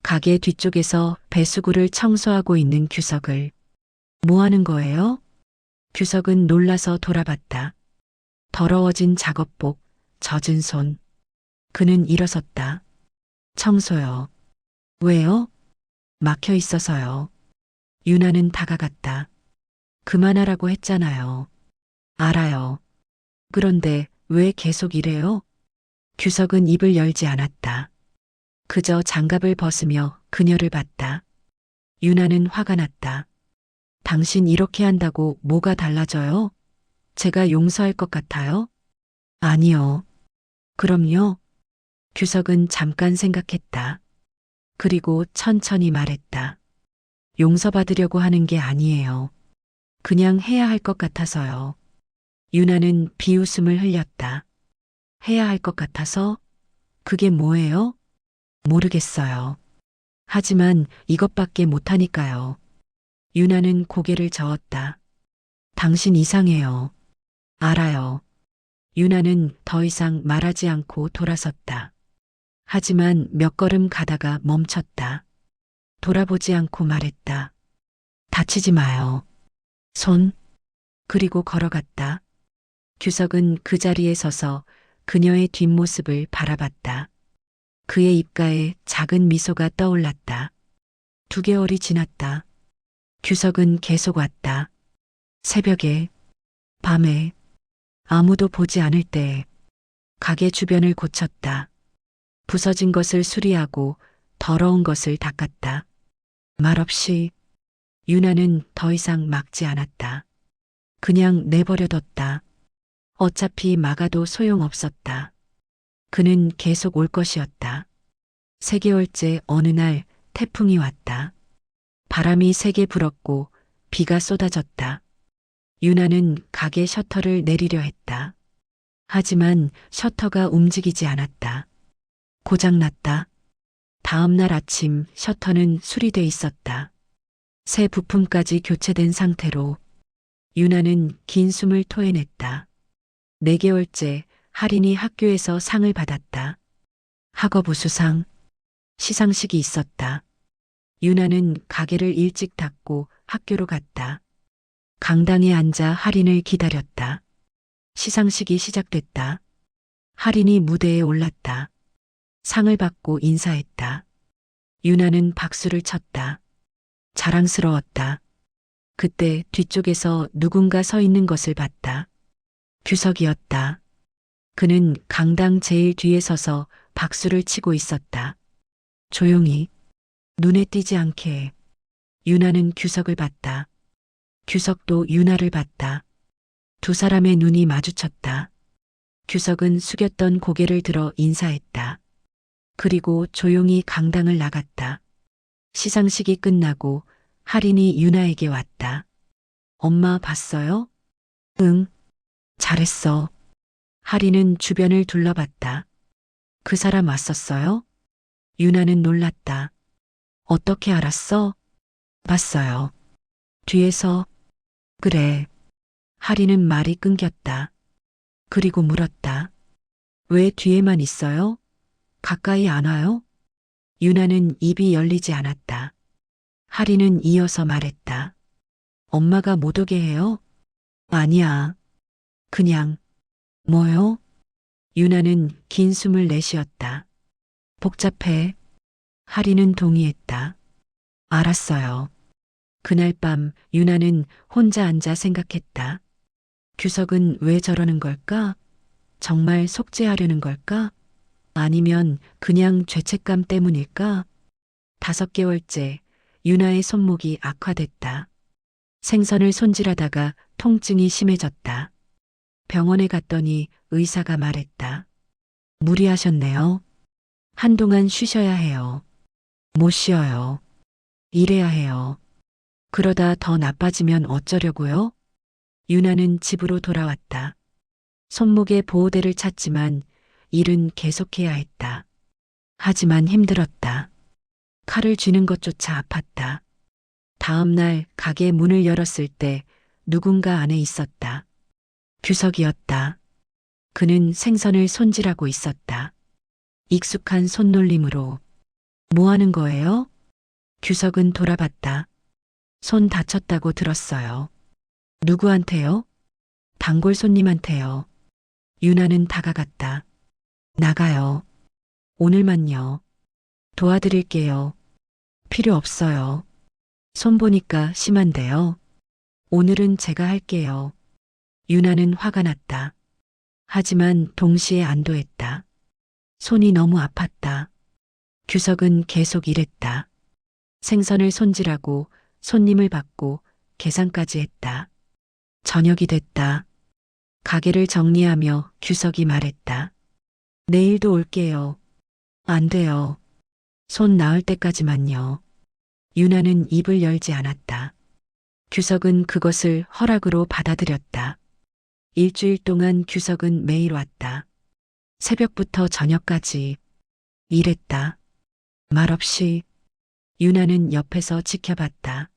가게 뒤쪽에서 배수구를 청소하고 있는 규석을. 뭐 하는 거예요? 규석은 놀라서 돌아봤다. 더러워진 작업복, 젖은 손. 그는 일어섰다. 청소요. 왜요? 막혀 있어서요. 유나는 다가갔다. 그만하라고 했잖아요. 알아요. 그런데 왜 계속 이래요? 규석은 입을 열지 않았다. 그저 장갑을 벗으며 그녀를 봤다. 유나는 화가 났다. 당신 이렇게 한다고 뭐가 달라져요? 제가 용서할 것 같아요? 아니요. 그럼요. 규석은 잠깐 생각했다. 그리고 천천히 말했다. 용서받으려고 하는 게 아니에요. 그냥 해야 할 것 같아서요. 유나는 비웃음을 흘렸다. 해야 할 것 같아서? 그게 뭐예요? 모르겠어요. 하지만 이것밖에 못하니까요. 유나는 고개를 저었다. 당신 이상해요. 알아요. 유나는 더 이상 말하지 않고 돌아섰다. 하지만 몇 걸음 가다가 멈췄다. 돌아보지 않고 말했다. 다치지 마요. 손. 그리고 걸어갔다. 규석은 그 자리에 서서 그녀의 뒷모습을 바라봤다. 그의 입가에 작은 미소가 떠올랐다. 2개월이 지났다. 규석은 계속 왔다. 새벽에, 밤에, 아무도 보지 않을 때 가게 주변을 고쳤다. 부서진 것을 수리하고 더러운 것을 닦았다. 말없이 유나는 더 이상 막지 않았다. 그냥 내버려뒀다. 어차피 막아도 소용없었다. 그는 계속 올 것이었다. 3개월째 어느 날 태풍이 왔다. 바람이 세게 불었고 비가 쏟아졌다. 유나는 가게 셔터를 내리려 했다. 하지만 셔터가 움직이지 않았다. 고장났다. 다음 날 아침 셔터는 수리돼 있었다. 새 부품까지 교체된 상태로 유나는 긴 숨을 토해냈다. 4개월째 할인이 학교에서 상을 받았다. 학업 우수상, 시상식이 있었다. 유나는 가게를 일찍 닫고 학교로 갔다. 강당에 앉아 할인을 기다렸다. 시상식이 시작됐다. 할인이 무대에 올랐다. 상을 받고 인사했다. 유나는 박수를 쳤다. 자랑스러웠다. 그때 뒤쪽에서 누군가 서 있는 것을 봤다. 규석이었다. 그는 강당 제일 뒤에 서서 박수를 치고 있었다. 조용히, 눈에 띄지 않게. 유나는 규석을 봤다. 규석도 유나를 봤다. 2 사람의 눈이 마주쳤다. 규석은 숙였던 고개를 들어 인사했다. 그리고 조용히 강당을 나갔다. 시상식이 끝나고 할인이 유나에게 왔다. 엄마 봤어요? 응. 잘했어. 할인은 주변을 둘러봤다. 그 사람 왔었어요? 유나는 놀랐다. 어떻게 알았어? 봤어요. 뒤에서. 그래. 할인은 말이 끊겼다. 그리고 물었다. 왜 뒤에만 있어요? 가까이 안 와요? 유나는 입이 열리지 않았다. 할인은 이어서 말했다. 엄마가 못 오게 해요? 아니야. 그냥. 뭐요? 유나는 긴 숨을 내쉬었다. 복잡해. 할인은 동의했다. 알았어요. 그날 밤 유나는 혼자 앉아 생각했다. 규석은 왜 저러는 걸까? 정말 속죄하려는 걸까? 아니면 그냥 죄책감 때문일까? 5개월째 유나의 손목이 악화됐다. 생선을 손질하다가 통증이 심해졌다. 병원에 갔더니 의사가 말했다. 무리하셨네요. 한동안 쉬셔야 해요. 못 쉬어요. 일해야 해요. 그러다 더 나빠지면 어쩌려고요? 유나는 집으로 돌아왔다. 손목에 보호대를 찼지만 일은 계속해야 했다. 하지만 힘들었다. 칼을 쥐는 것조차 아팠다. 다음 날 가게 문을 열었을 때 누군가 안에 있었다. 규석이었다. 그는 생선을 손질하고 있었다. 익숙한 손놀림으로. 뭐 하는 거예요? 규석은 돌아봤다. 손 다쳤다고 들었어요. 누구한테요? 단골 손님한테요. 유나는 다가갔다. 나가요. 오늘만요. 도와드릴게요. 필요 없어요. 손 보니까 심한데요. 오늘은 제가 할게요. 유나는 화가 났다. 하지만 동시에 안도했다. 손이 너무 아팠다. 규석은 계속 일했다. 생선을 손질하고 손님을 받고 계산까지 했다. 저녁이 됐다. 가게를 정리하며 규석이 말했다. 내일도 올게요. 안 돼요. 손 나을 때까지만요. 유나는 입을 열지 않았다. 규석은 그것을 허락으로 받아들였다. 일주일 동안 규석은 매일 왔다. 새벽부터 저녁까지 일했다. 말없이 유나는 옆에서 지켜봤다.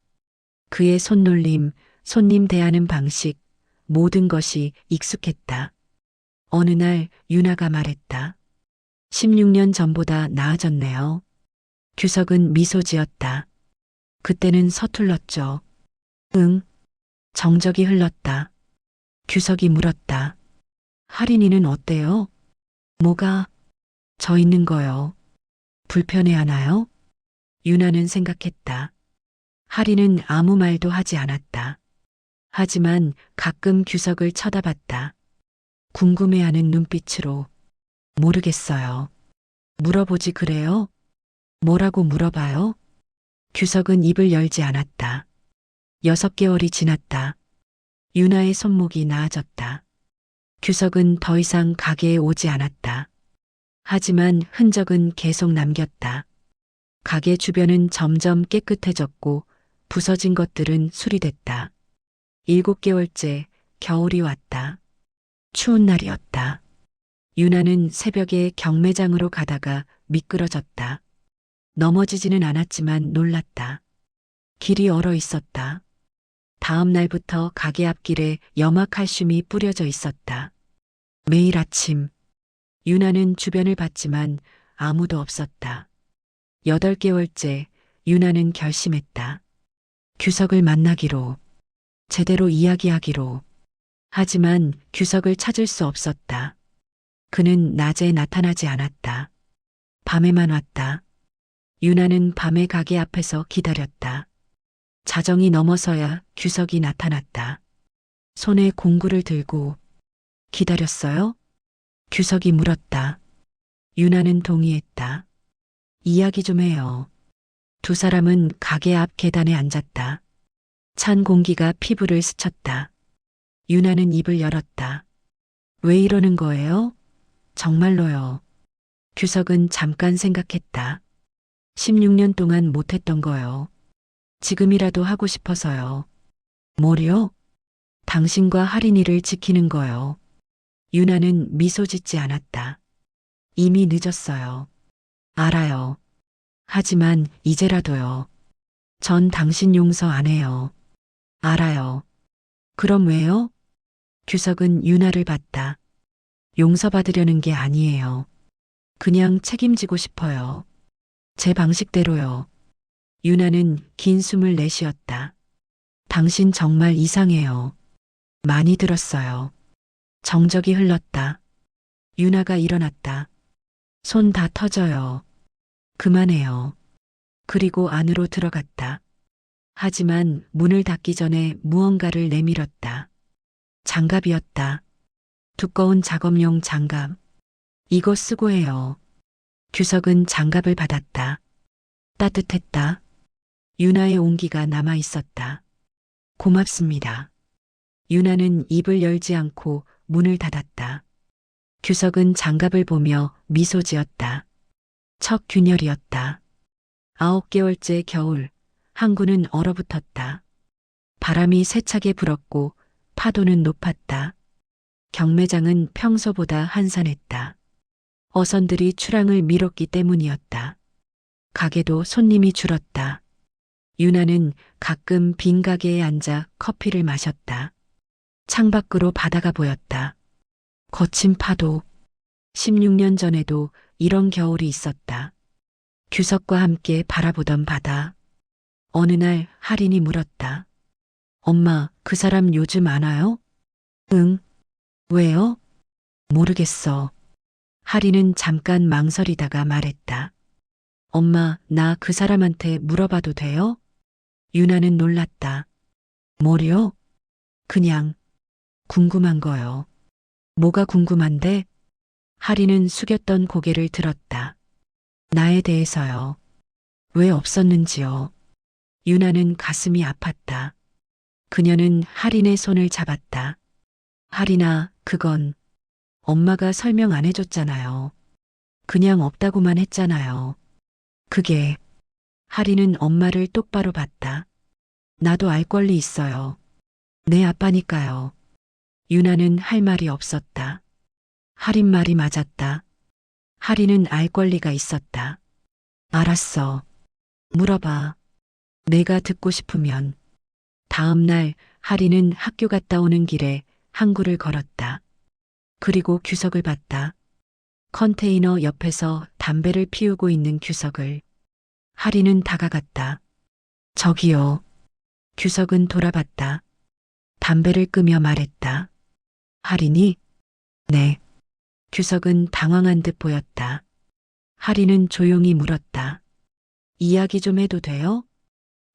그의 손놀림, 손님 대하는 방식, 모든 것이 익숙했다. 어느 날 유나가 말했다. 16년 전보다 나아졌네요. 규석은 미소 지었다. 그때는 서툴렀죠. 응. 정적이 흘렀다. 규석이 물었다. 할인이는 어때요? 뭐가? 저 있는 거요. 불편해하나요? 유나는 생각했다. 할인은 아무 말도 하지 않았다. 하지만 가끔 규석을 쳐다봤다. 궁금해하는 눈빛으로. 모르겠어요. 물어보지 그래요? 뭐라고 물어봐요? 규석은 입을 열지 않았다. 6개월이 지났다. 유나의 손목이 나아졌다. 규석은 더 이상 가게에 오지 않았다. 하지만 흔적은 계속 남겼다. 가게 주변은 점점 깨끗해졌고 부서진 것들은 수리됐다. 7개월째 겨울이 왔다. 추운 날이었다. 유나는 새벽에 경매장으로 가다가 미끄러졌다. 넘어지지는 않았지만 놀랐다. 길이 얼어 있었다. 다음 날부터 가게 앞길에 염화칼슘이 뿌려져 있었다. 매일 아침 유나는 주변을 봤지만 아무도 없었다. 8개월째 유나는 결심했다. 규석을 만나기로, 제대로 이야기하기로. 하지만 규석을 찾을 수 없었다. 그는 낮에 나타나지 않았다. 밤에만 왔다. 유나는 밤에 가게 앞에서 기다렸다. 자정이 넘어서야 규석이 나타났다. 손에 공구를 들고. 기다렸어요? 규석이 물었다. 유나는 동의했다. 이야기 좀 해요. 두 사람은 가게 앞 계단에 앉았다. 찬 공기가 피부를 스쳤다. 유나는 입을 열었다. 왜 이러는 거예요? 정말로요. 규석은 잠깐 생각했다. 16년 동안 못했던 거요. 지금이라도 하고 싶어서요. 뭐요? 당신과 할인이를 지키는 거요. 유나는 미소 짓지 않았다. 이미 늦었어요. 알아요. 하지만 이제라도요. 전 당신 용서 안 해요. 알아요. 그럼 왜요? 규석은 유나를 봤다. 용서받으려는 게 아니에요. 그냥 책임지고 싶어요. 제 방식대로요. 유나는 긴 숨을 내쉬었다. 당신 정말 이상해요. 많이 들었어요. 정적이 흘렀다. 유나가 일어났다. 손 다 터져요. 그만해요. 그리고 안으로 들어갔다. 하지만 문을 닫기 전에 무언가를 내밀었다. 장갑이었다. 두꺼운 작업용 장갑. 이거 쓰고 해요. 규석은 장갑을 받았다. 따뜻했다. 유나의 온기가 남아 있었다. 고맙습니다. 유나는 입을 열지 않고 문을 닫았다. 규석은 장갑을 보며 미소 지었다. 첫 균열이었다. 9개월째 겨울, 항구는 얼어붙었다. 바람이 세차게 불었고 파도는 높았다. 경매장은 평소보다 한산했다. 어선들이 출항을 미뤘기 때문이었다. 가게도 손님이 줄었다. 유나는 가끔 빈 가게에 앉아 커피를 마셨다. 창밖으로 바다가 보였다. 거친 파도. 16년 전에도 이런 겨울이 있었다. 규석과 함께 바라보던 바다. 어느 날 할인이 물었다. 엄마, 그 사람 요즘 안 와요? 응. 왜요? 모르겠어. 할인은 잠깐 망설이다가 말했다. 엄마, 나 그 사람한테 물어봐도 돼요? 유나는 놀랐다. 뭐요? 그냥 궁금한 거요. 뭐가 궁금한데? 할인은 숙였던 고개를 들었다. 나에 대해서요. 왜 없었는지요. 유나는 가슴이 아팠다. 그녀는 할인의 손을 잡았다. 할인아, 그건 엄마가 설명 안 해줬잖아요. 그냥 없다고만 했잖아요. 그게. 할인은 엄마를 똑바로 봤다. 나도 알 권리 있어요. 내 아빠니까요. 유나는 할 말이 없었다. 할인 말이 맞았다. 할인은 알 권리가 있었다. 알았어. 물어봐. 내가 듣고 싶으면. 다음 날 할인은 학교 갔다 오는 길에 항구를 걸었다. 그리고 규석을 봤다. 컨테이너 옆에서 담배를 피우고 있는 규석을. 할인은 다가갔다. 저기요. 규석은 돌아봤다. 담배를 끄며 말했다. 할인이? 네. 규석은 당황한 듯 보였다. 할인은 조용히 물었다. 이야기 좀 해도 돼요?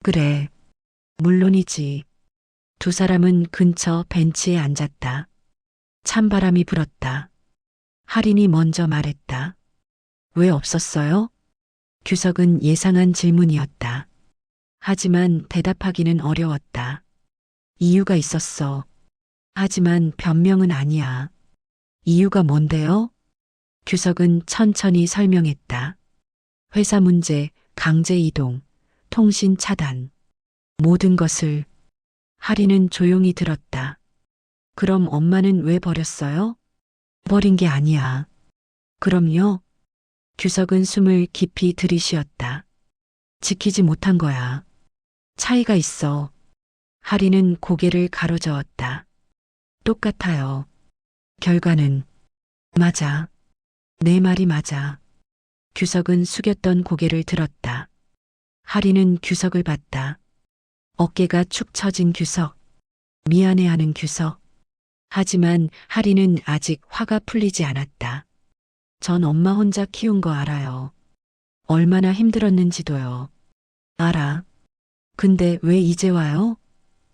그래. 물론이지. 두 사람은 근처 벤치에 앉았다. 찬바람이 불었다. 할인이 먼저 말했다. 왜 없었어요? 규석은 예상한 질문이었다. 하지만 대답하기는 어려웠다. 이유가 있었어. 하지만 변명은 아니야. 이유가 뭔데요? 규석은 천천히 설명했다. 회사 문제, 강제 이동, 통신 차단. 모든 것을. 할인은 조용히 들었다. 그럼 엄마는 왜 버렸어요? 버린 게 아니야. 그럼요. 규석은 숨을 깊이 들이쉬었다. 지키지 못한 거야. 차이가 있어. 할인은 고개를 가로저었다. 똑같아요. 결과는. 맞아. 내 말이 맞아. 규석은 숙였던 고개를 들었다. 할인은 규석을 봤다. 어깨가 축 처진 규석. 미안해하는 규석. 하지만 할인은 아직 화가 풀리지 않았다. 전 엄마 혼자 키운 거 알아요. 얼마나 힘들었는지도요. 알아. 근데 왜 이제 와요?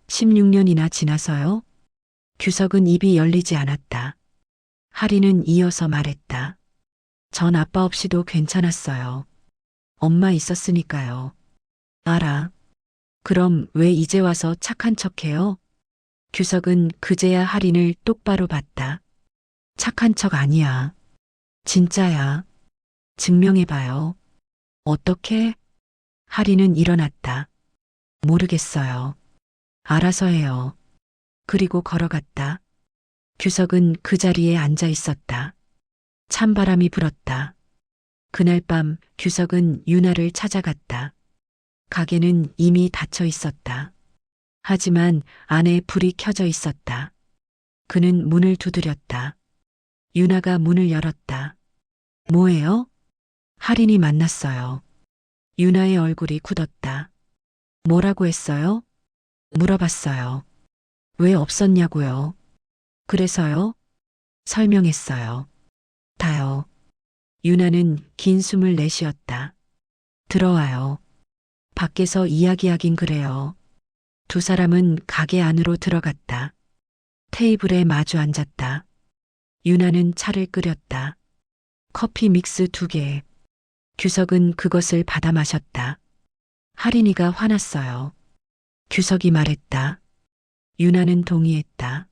16년이나 지나서요? 규석은 입이 열리지 않았다. 할인은 이어서 말했다. 전 아빠 없이도 괜찮았어요. 엄마 있었으니까요. 알아. 그럼 왜 이제 와서 착한 척해요? 규석은 그제야 할인을 똑바로 봤다. 착한 척 아니야. 진짜야. 증명해봐요. 어떻게? 할인은 일어났다. 모르겠어요. 알아서 해요. 그리고 걸어갔다. 규석은 그 자리에 앉아 있었다. 찬바람이 불었다. 그날 밤 규석은 유나를 찾아갔다. 가게는 이미 닫혀 있었다. 하지만 안에 불이 켜져 있었다. 그는 문을 두드렸다. 유나가 문을 열었다. 뭐예요? 할인이 만났어요. 유나의 얼굴이 굳었다. 뭐라고 했어요? 물어봤어요. 왜 없었냐고요? 그래서요? 설명했어요. 다요. 유나는 긴 숨을 내쉬었다. 들어와요. 밖에서 이야기하긴 그래요. 두 사람은 가게 안으로 들어갔다. 테이블에 마주 앉았다. 유나는 차를 끓였다. 커피 믹스 2개. 규석은 그것을 받아 마셨다. 할인이가 화났어요. 규석이 말했다. 유나는 동의했다.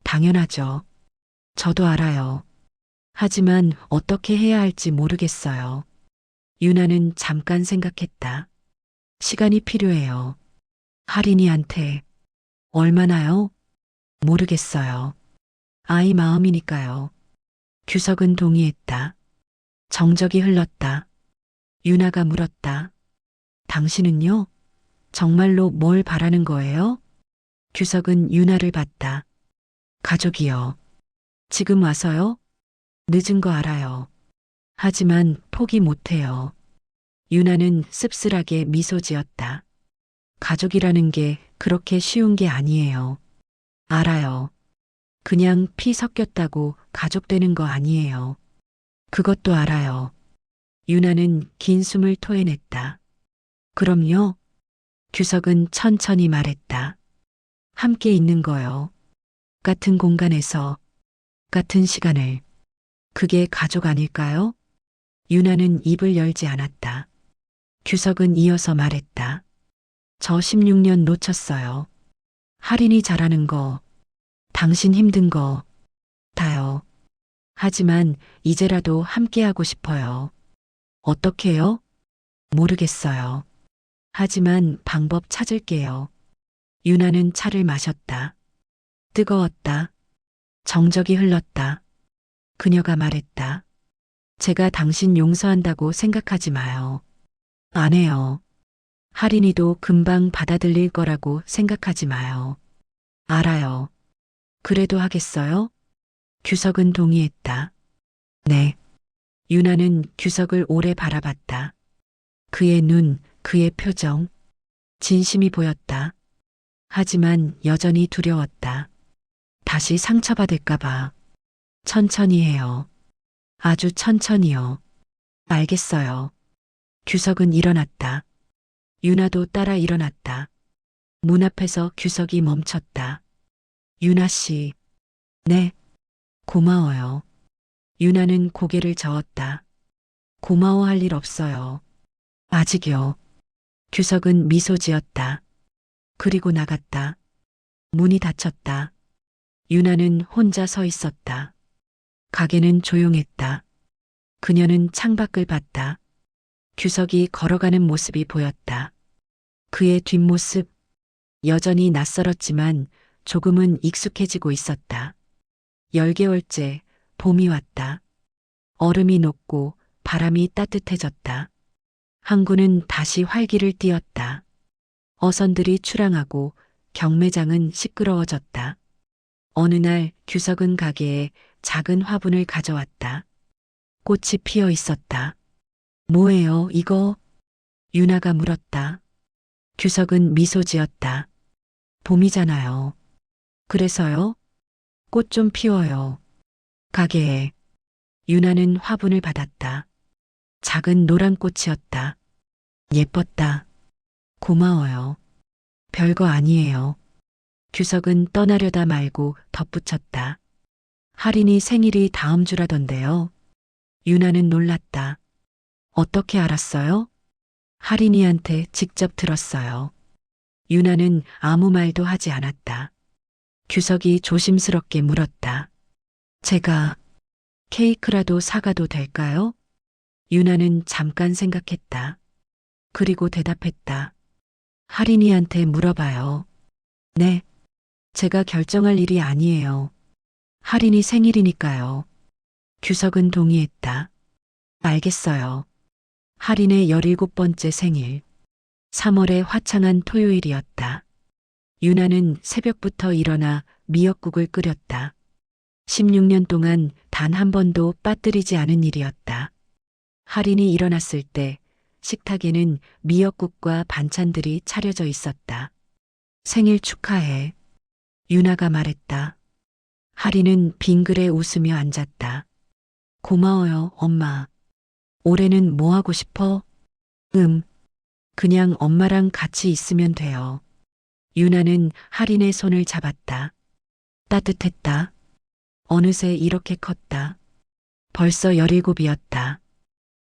당연하죠. 저도 알아요. 하지만 어떻게 해야 할지 모르겠어요. 유나는 잠깐 생각했다. 시간이 필요해요. 할인이한테. 얼마나요? 모르겠어요. 아이 마음이니까요. 규석은 동의했다. 정적이 흘렀다. 유나가 물었다. 당신은요? 정말로 뭘 바라는 거예요? 규석은 유나를 봤다. 가족이요. 지금 와서요? 늦은 거 알아요. 하지만 포기 못해요. 유나는 씁쓸하게 미소 지었다. 가족이라는 게 그렇게 쉬운 게 아니에요. 알아요. 그냥 피 섞였다고 가족 되는 거 아니에요. 그것도 알아요. 유나는 긴 숨을 토해냈다. 그럼요. 규석은 천천히 말했다. 함께 있는 거요. 같은 공간에서, 같은 시간을. 그게 가족 아닐까요? 유나는 입을 열지 않았다. 규석은 이어서 말했다. 저 16년 놓쳤어요. 할인이 잘하는 거, 당신 힘든 거, 다요. 하지만 이제라도 함께하고 싶어요. 어떻게요? 모르겠어요. 하지만 방법 찾을게요. 유나는 차를 마셨다. 뜨거웠다. 정적이 흘렀다. 그녀가 말했다. 제가 당신 용서한다고 생각하지 마요. 안 해요. 할인이도 금방 받아들일 거라고 생각하지 마요. 알아요. 그래도 하겠어요? 규석은 동의했다. 네. 유나는 규석을 오래 바라봤다. 그의 눈, 그의 표정, 진심이 보였다. 하지만 여전히 두려웠다. 다시 상처받을까봐. 천천히 해요. 아주 천천히요. 알겠어요. 규석은 일어났다. 유나도 따라 일어났다. 문 앞에서 규석이 멈췄다. 유나 씨. 네. 고마워요. 유나는 고개를 저었다. 고마워할 일 없어요. 아직요. 규석은 미소 지었다. 그리고 나갔다. 문이 닫혔다. 유나는 혼자 서 있었다. 가게는 조용했다. 그녀는 창밖을 봤다. 규석이 걸어가는 모습이 보였다. 그의 뒷모습, 여전히 낯설었지만 조금은 익숙해지고 있었다. 10개월째 봄이 왔다. 얼음이 녹고 바람이 따뜻해졌다. 항구는 다시 활기를 띠었다. 어선들이 출항하고 경매장은 시끄러워졌다. 어느 날 규석은 가게에 작은 화분을 가져왔다. 꽃이 피어 있었다. 뭐예요, 이거? 유나가 물었다. 규석은 미소 지었다. 봄이잖아요. 그래서요? 꽃 좀 피워요. 가게에. 유나는 화분을 받았다. 작은 노란 꽃이었다. 예뻤다. 고마워요. 별거 아니에요. 규석은 떠나려다 말고 덧붙였다. 할인이 생일이 다음 주라던데요. 유나는 놀랐다. 어떻게 알았어요? 할인이한테 직접 들었어요. 유나는 아무 말도 하지 않았다. 규석이 조심스럽게 물었다. 제가 케이크라도 사가도 될까요? 유나는 잠깐 생각했다. 그리고 대답했다. 할인이한테 물어봐요. 네. 제가 결정할 일이 아니에요. 할인이 생일이니까요. 규석은 동의했다. 알겠어요. 할인의 17번째 생일. 3월의 화창한 토요일이었다. 유나는 새벽부터 일어나 미역국을 끓였다. 16년 동안 단 한 번도 빠뜨리지 않은 일이었다. 할인이 일어났을 때 식탁에는 미역국과 반찬들이 차려져 있었다. 생일 축하해. 유나가 말했다. 할인은 빙그레 웃으며 앉았다. 고마워요, 엄마. 올해는 뭐 하고 싶어? 그냥 엄마랑 같이 있으면 돼요. 유나는 할인의 손을 잡았다. 따뜻했다. 어느새 이렇게 컸다. 벌써 17이었다.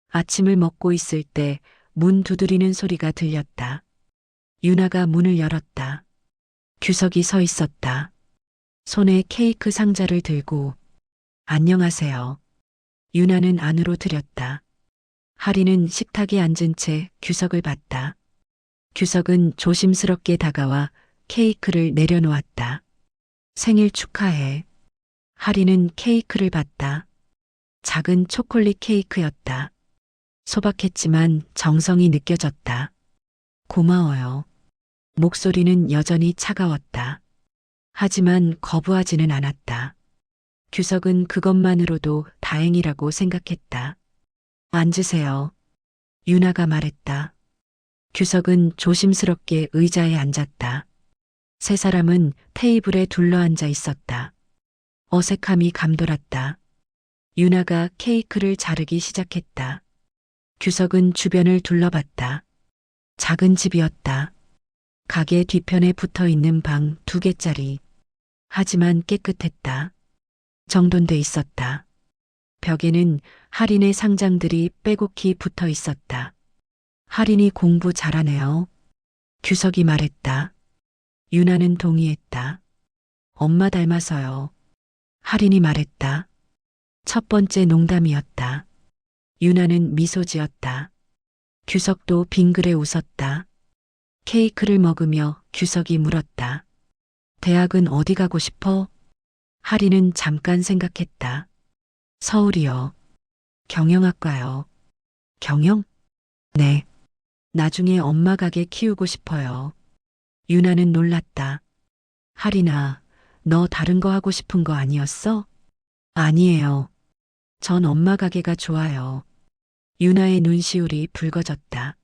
아침을 먹고 있을 때 문 두드리는 소리가 들렸다. 유나가 문을 열었다. 규석이 서 있었다. 손에 케이크 상자를 들고 안녕하세요. 유나는 안으로 들였다. 할인은 식탁에 앉은 채 규석을 봤다. 규석은 조심스럽게 다가와 케이크를 내려놓았다. 생일 축하해. 할인은 케이크를 봤다. 작은 초콜릿 케이크였다. 소박했지만 정성이 느껴졌다. 고마워요. 목소리는 여전히 차가웠다. 하지만 거부하지는 않았다. 규석은 그것만으로도 다행이라고 생각했다. 앉으세요. 유나가 말했다. 규석은 조심스럽게 의자에 앉았다. 세 사람은 테이블에 둘러앉아 있었다. 어색함이 감돌았다. 유나가 케이크를 자르기 시작했다. 규석은 주변을 둘러봤다. 작은 집이었다. 가게 뒤편에 붙어 있는 방 2개짜리. 하지만 깨끗했다. 정돈돼 있었다. 벽에는 할인의 상장들이 빼곡히 붙어 있었다. 할인이 공부 잘하네요. 규석이 말했다. 유나는 동의했다. 엄마 닮아서요. 할인이 말했다. 첫 번째 농담이었다. 유나는 미소 지었다. 규석도 빙그레 웃었다. 케이크를 먹으며 규석이 물었다. 대학은 어디 가고 싶어? 하리는 잠깐 생각했다. 서울이요. 경영학과요. 경영? 네. 나중에 엄마 가게 키우고 싶어요. 유나는 놀랐다. 하리나, 너 다른 거 하고 싶은 거 아니었어? 아니에요. 전 엄마 가게가 좋아요. 유나의 눈시울이 붉어졌다.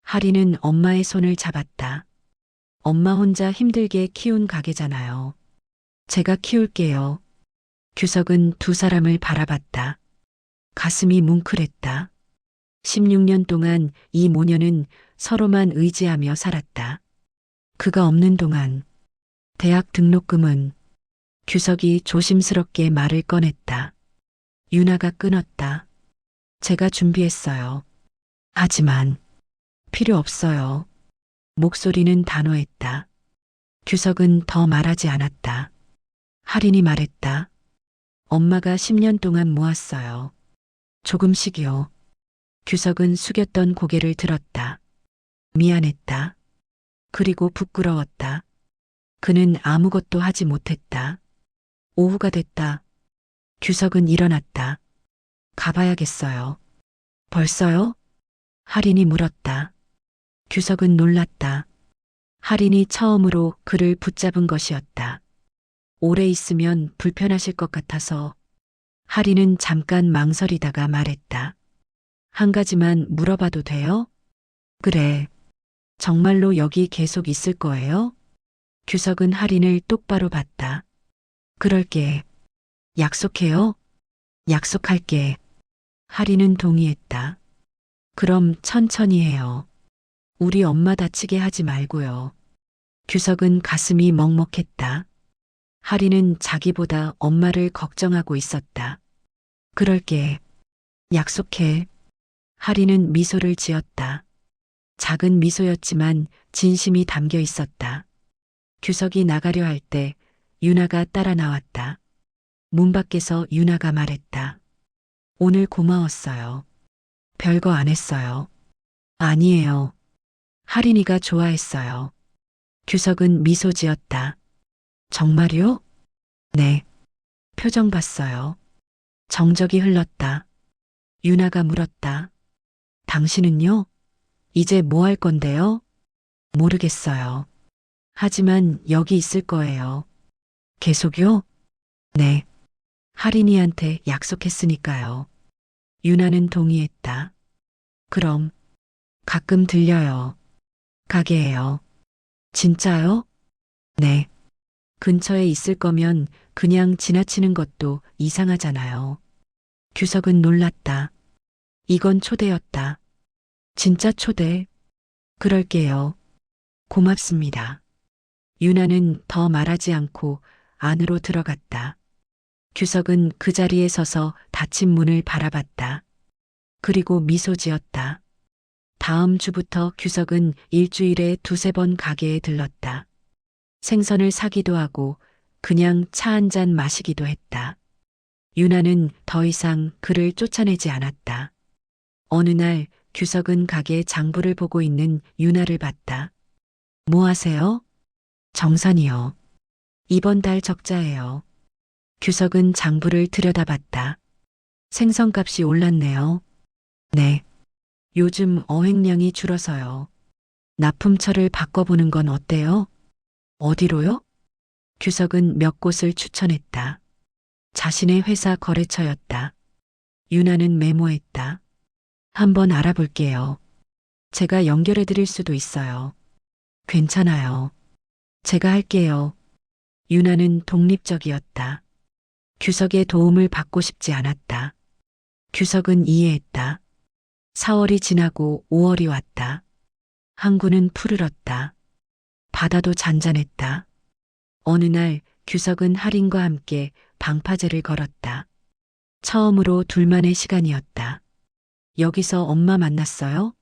하리는 엄마의 손을 잡았다. 엄마 혼자 힘들게 키운 가게잖아요. 제가 키울게요. 규석은 두 사람을 바라봤다. 가슴이 뭉클했다. 16년 동안 이 모녀는 서로만 의지하며 살았다. 그가 없는 동안 대학 등록금은 규석이 조심스럽게 말을 꺼냈다. 유나가 끊었다. 제가 준비했어요. 하지만 필요 없어요. 목소리는 단호했다. 규석은 더 말하지 않았다. 할인이 말했다. 엄마가 10년 동안 모았어요. 조금씩이요. 규석은 숙였던 고개를 들었다. 미안했다. 그리고 부끄러웠다. 그는 아무것도 하지 못했다. 오후가 됐다. 규석은 일어났다. 가봐야겠어요. 벌써요? 할인이 물었다. 규석은 놀랐다. 할인이 처음으로 그를 붙잡은 것이었다. 오래 있으면 불편하실 것 같아서 할인은 잠깐 망설이다가 말했다. 한 가지만 물어봐도 돼요? 그래. 정말로 여기 계속 있을 거예요? 규석은 할인을 똑바로 봤다. 그럴게. 약속해요? 약속할게. 할인은 동의했다. 그럼 천천히 해요. 우리 엄마 다치게 하지 말고요. 규석은 가슴이 먹먹했다. 할인은 자기보다 엄마를 걱정하고 있었다. 그럴게. 약속해. 할인은 미소를 지었다. 작은 미소였지만 진심이 담겨 있었다. 규석이 나가려 할 때 유나가 따라 나왔다. 문 밖에서 유나가 말했다. 오늘 고마웠어요. 별거 안 했어요. 아니에요. 할인이가 좋아했어요. 규석은 미소 지었다. 정말요? 네. 표정 봤어요. 정적이 흘렀다. 유나가 물었다. 당신은요? 이제 뭐 할 건데요? 모르겠어요. 하지만 여기 있을 거예요. 계속요? 네. 할인이한테 약속했으니까요. 유나는 동의했다. 그럼 가끔 들려요. 가게에요. 진짜요? 네. 근처에 있을 거면 그냥 지나치는 것도 이상하잖아요. 규석은 놀랐다. 이건 초대였다. 진짜 초대. 그럴게요. 고맙습니다. 유나는 더 말하지 않고 안으로 들어갔다. 규석은 그 자리에 서서 닫힌 문을 바라봤다. 그리고 미소 지었다. 다음 주부터 규석은 일주일에 두세 번 가게에 들렀다. 생선을 사기도 하고 그냥 차 한 잔 마시기도 했다. 유나는 더 이상 그를 쫓아내지 않았다. 어느 날 규석은 가게 장부를 보고 있는 유나를 봤다. 뭐 하세요? 정산이요. 이번 달 적자예요. 규석은 장부를 들여다봤다. 생선값이 올랐네요. 네. 요즘 어획량이 줄어서요. 납품처를 바꿔보는 건 어때요? 어디로요? 규석은 몇 곳을 추천했다. 자신의 회사 거래처였다. 유나는 메모했다. 한번 알아볼게요. 제가 연결해 드릴 수도 있어요. 괜찮아요. 제가 할게요. 유나는 독립적이었다. 규석의 도움을 받고 싶지 않았다. 규석은 이해했다. 4월이 지나고 5월이 왔다. 항구는 푸르렀다. 바다도 잔잔했다. 어느 날 규석은 할인과 함께 방파제를 걸었다. 처음으로 둘만의 시간이었다. 여기서 엄마 만났어요?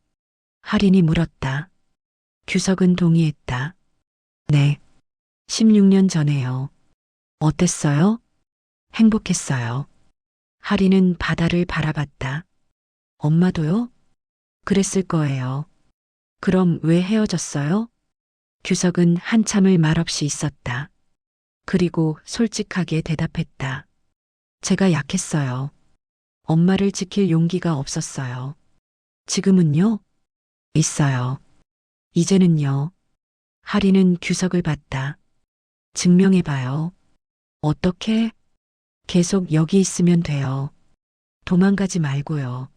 할인이 물었다. 규석은 동의했다. 네. 16년 전에요. 어땠어요? 행복했어요. 할인은 바다를 바라봤다. 엄마도요? 그랬을 거예요. 그럼 왜 헤어졌어요? 규석은 한참을 말없이 있었다. 그리고 솔직하게 대답했다. 제가 약했어요. 엄마를 지킬 용기가 없었어요. 지금은요? 있어요. 이제는요? 하리는 규석을 봤다. 증명해봐요. 어떻게? 계속 여기 있으면 돼요. 도망가지 말고요.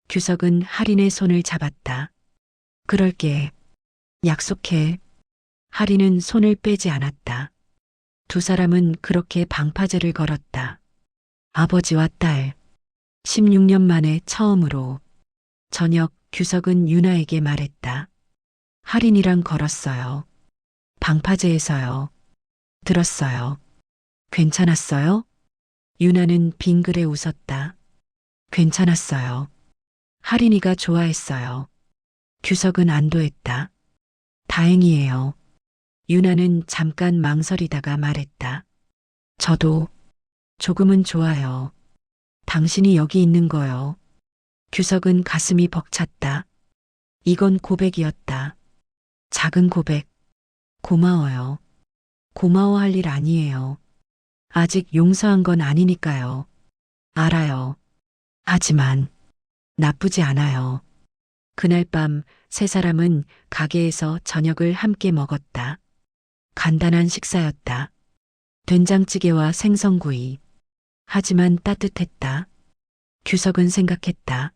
규석은 하린의 손을 잡았다. 그럴게. 약속해. 하린은 손을 빼지 않았다. 두 사람은 그렇게 방파제를 걸었다. 아버지와 딸. 16년 만에 처음으로. 저녁 규석은 유나에게 말했다. 하린이랑 걸었어요. 방파제에서요. 들었어요. 괜찮았어요? 유나는 빙그레 웃었다. 괜찮았어요. 하린이가 좋아했어요. 규석은 안도했다. 다행이에요. 유나는 잠깐 망설이다가 말했다. 저도 조금은 좋아요. 당신이 여기 있는 거요. 규석은 가슴이 벅찼다. 이건 고백이었다. 작은 고백. 고마워요. 고마워할 일 아니에요. 아직 용서한 건 아니니까요. 알아요. 하지만 나쁘지 않아요. 그날 밤 세 사람은 가게에서 저녁을 함께 먹었다. 간단한 식사였다. 된장찌개와 생선구이. 하지만 따뜻했다. 규석은 생각했다.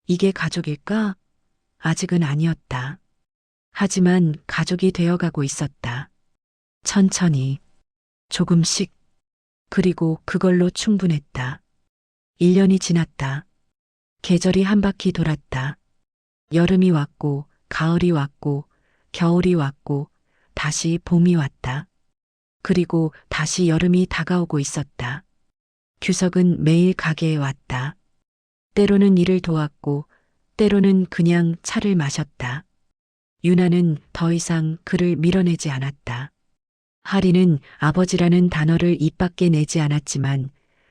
이게 가족일까? 아직은 아니었다. 하지만 가족이 되어가고 있었다. 천천히, 조금씩, 그리고 그걸로 충분했다. 1년이 지났다. 계절이 한 바퀴 돌았다. 여름이 왔고, 가을이 왔고, 겨울이 왔고, 다시 봄이 왔다. 그리고 다시 여름이 다가오고 있었다. 규석은 매일 가게에 왔다. 때로는 일을 도왔고, 때로는 그냥 차를 마셨다. 유나는 더 이상 그를 밀어내지 않았다. 하리는 아버지라는 단어를 입 밖에 내지 않았지만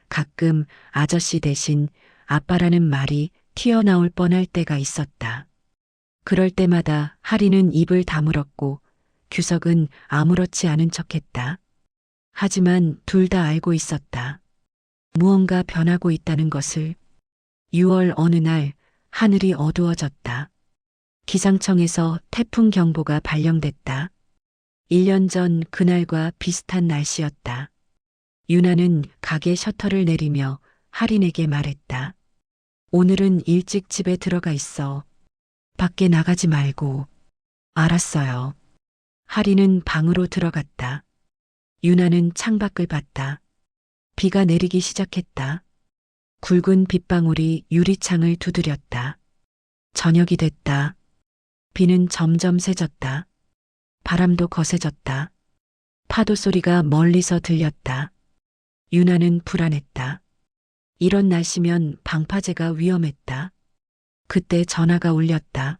가끔 아저씨 대신 아빠라는 말이 튀어나올 뻔할 때가 있었다. 그럴 때마다 하리는 입을 다물었고 규석은 아무렇지 않은 척했다. 하지만 둘 다 알고 있었다. 무언가 변하고 있다는 것을. 6월 어느 날 하늘이 어두워졌다. 기상청에서 태풍 경보가 발령됐다. 1년 전 그날과 비슷한 날씨였다. 유나는 가게 셔터를 내리며 하린에게 말했다. 오늘은 일찍 집에 들어가 있어. 밖에 나가지 말고. 알았어요. 하린은 방으로 들어갔다. 유나는 창밖을 봤다. 비가 내리기 시작했다. 굵은 빗방울이 유리창을 두드렸다. 저녁이 됐다. 비는 점점 세졌다. 바람도 거세졌다. 파도 소리가 멀리서 들렸다. 유나는 불안했다. 이런 날씨면 방파제가 위험했다. 그때 전화가 울렸다.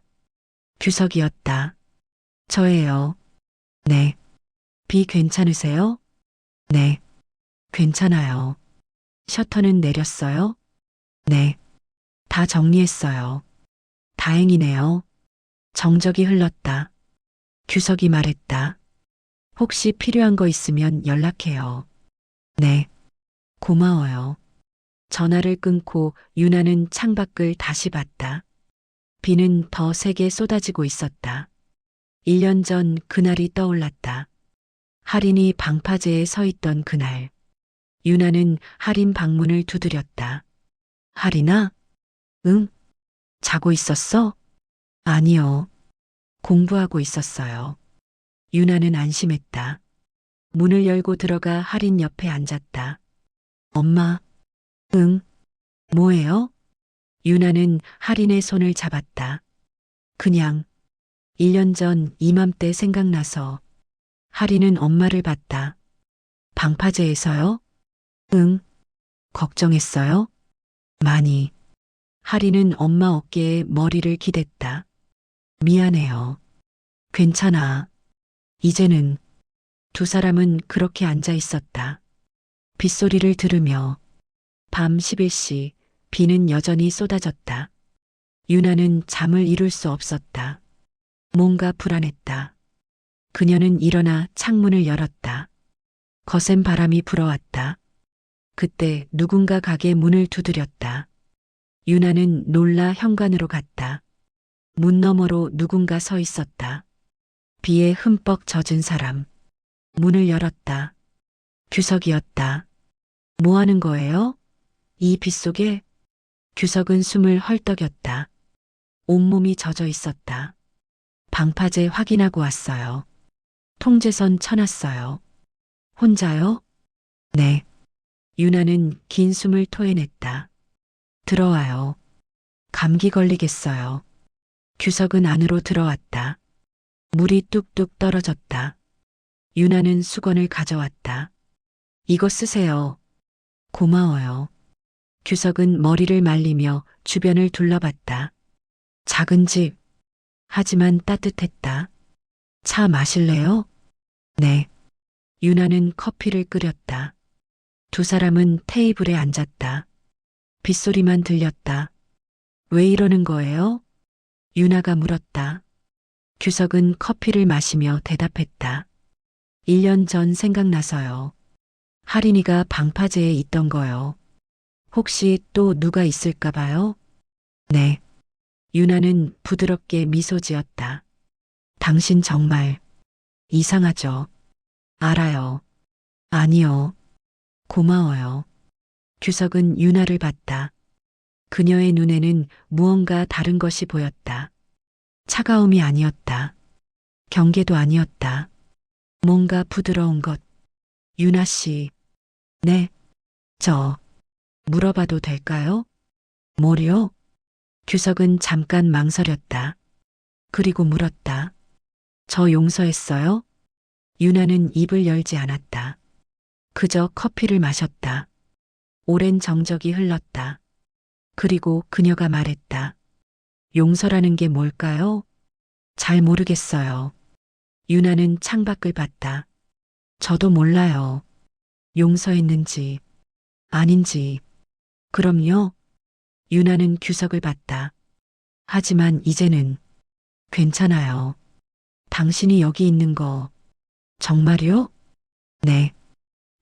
규석이었다. 저예요. 네. 비 괜찮으세요? 네. 괜찮아요. 셔터는 내렸어요? 네. 다 정리했어요. 다행이네요. 정적이 흘렀다. 규석이 말했다. 혹시 필요한 거 있으면 연락해요. 네. 고마워요. 전화를 끊고 유나는 창밖을 다시 봤다. 비는 더 세게 쏟아지고 있었다. 1년 전 그날이 떠올랐다. 하린이 방파제에 서 있던 그날. 유나는 하린 방문을 두드렸다. 하린아? 응? 자고 있었어? 아니요. 공부하고 있었어요. 유나는 안심했다. 문을 열고 들어가 하린 옆에 앉았다. 엄마? 응? 뭐예요? 유나는 하린의 손을 잡았다. 그냥 1년 전 이맘때 생각나서. 하린은 엄마를 봤다. 방파제에서요? 응. 걱정했어요? 많이. 하린은 엄마 어깨에 머리를 기댔다. 미안해요. 괜찮아. 이제는. 두 사람은 그렇게 앉아 있었다. 빗소리를 들으며. 밤 11시 비는 여전히 쏟아졌다. 유나는 잠을 이룰 수 없었다. 뭔가 불안했다. 그녀는 일어나 창문을 열었다. 거센 바람이 불어왔다. 그때 누군가 가게 문을 두드렸다. 유나는 놀라 현관으로 갔다. 문 너머로 누군가 서 있었다. 비에 흠뻑 젖은 사람. 문을 열었다. 규석이었다. 뭐 하는 거예요? 이 빗속에? 규석은 숨을 헐떡였다. 온몸이 젖어 있었다. 방파제 확인하고 왔어요. 통제선 쳐놨어요. 혼자요? 네. 유나는 긴 숨을 토해냈다. 들어와요. 감기 걸리겠어요. 규석은 안으로 들어왔다. 물이 뚝뚝 떨어졌다. 유나는 수건을 가져왔다. 이거 쓰세요. 고마워요. 규석은 머리를 말리며 주변을 둘러봤다. 작은 집. 하지만 따뜻했다. 차 마실래요? 네. 유나는 커피를 끓였다. 두 사람은 테이블에 앉았다. 빗소리만 들렸다. 왜 이러는 거예요? 유나가 물었다. 규석은 커피를 마시며 대답했다. 1년 전 생각나서요. 하린이가 방파제에 있던 거요. 혹시 또 누가 있을까 봐요? 네. 유나는 부드럽게 미소 지었다. 당신 정말 이상하죠? 알아요. 아니요. 고마워요. 규석은 유나를 봤다. 그녀의 눈에는 무언가 다른 것이 보였다. 차가움이 아니었다. 경계도 아니었다. 뭔가 부드러운 것. 유나 씨. 네. 물어봐도 될까요? 뭐요? 규석은 잠깐 망설였다. 그리고 물었다. 저 용서했어요? 유나는 입을 열지 않았다. 그저 커피를 마셨다. 오랜 정적이 흘렀다. 그리고 그녀가 말했다. 용서라는 게 뭘까요? 잘 모르겠어요. 유나는 창밖을 봤다. 저도 몰라요. 용서했는지 아닌지. 그럼요. 유나는 규석을 봤다. 하지만 이제는 괜찮아요. 당신이 여기 있는 거 정말요? 네.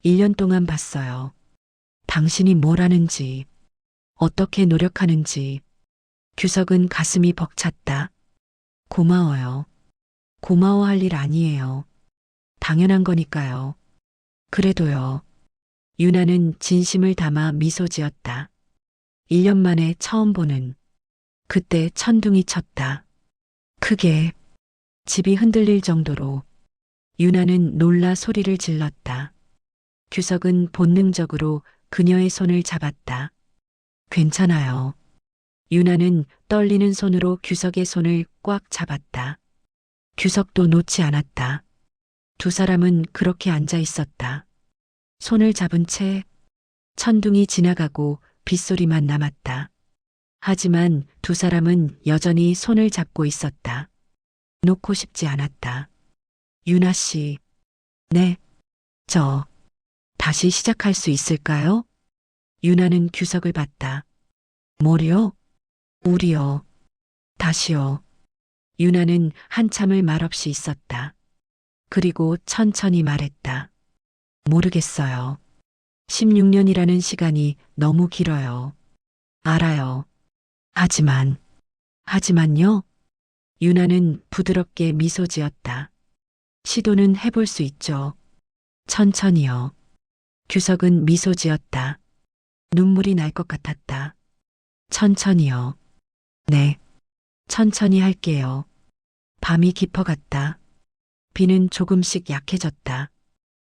1년 동안 봤어요. 당신이 뭘 하는지, 어떻게 노력하는지. 규석은 가슴이 벅찼다. 고마워요. 고마워할 일 아니에요. 당연한 거니까요. 그래도요. 유나는 진심을 담아 미소 지었다. 1년 만에 처음 보는 그때 천둥이 쳤다. 크게 집이 흔들릴 정도로 유나는 놀라 소리를 질렀다. 규석은 본능적으로 그녀의 손을 잡았다. 괜찮아요. 유나는 떨리는 손으로 규석의 손을 꽉 잡았다. 규석도 놓지 않았다. 두 사람은 그렇게 앉아 있었다. 손을 잡은 채 천둥이 지나가고 빗소리만 남았다. 하지만 두 사람은 여전히 손을 잡고 있었다. 놓고 싶지 않았다. 유나 씨. 네. 다시 시작할 수 있을까요? 유나는 규석을 봤다. 뭐요? 우리요. 다시요. 유나는 한참을 말없이 있었다. 그리고 천천히 말했다. 모르겠어요. 16년이라는 시간이 너무 길어요. 알아요. 하지만요? 유나는 부드럽게 미소 지었다. 시도는 해볼 수 있죠. 천천히요. 규석은 미소 지었다. 눈물이 날 것 같았다. 천천히요. 네. 천천히 할게요. 밤이 깊어갔다. 비는 조금씩 약해졌다.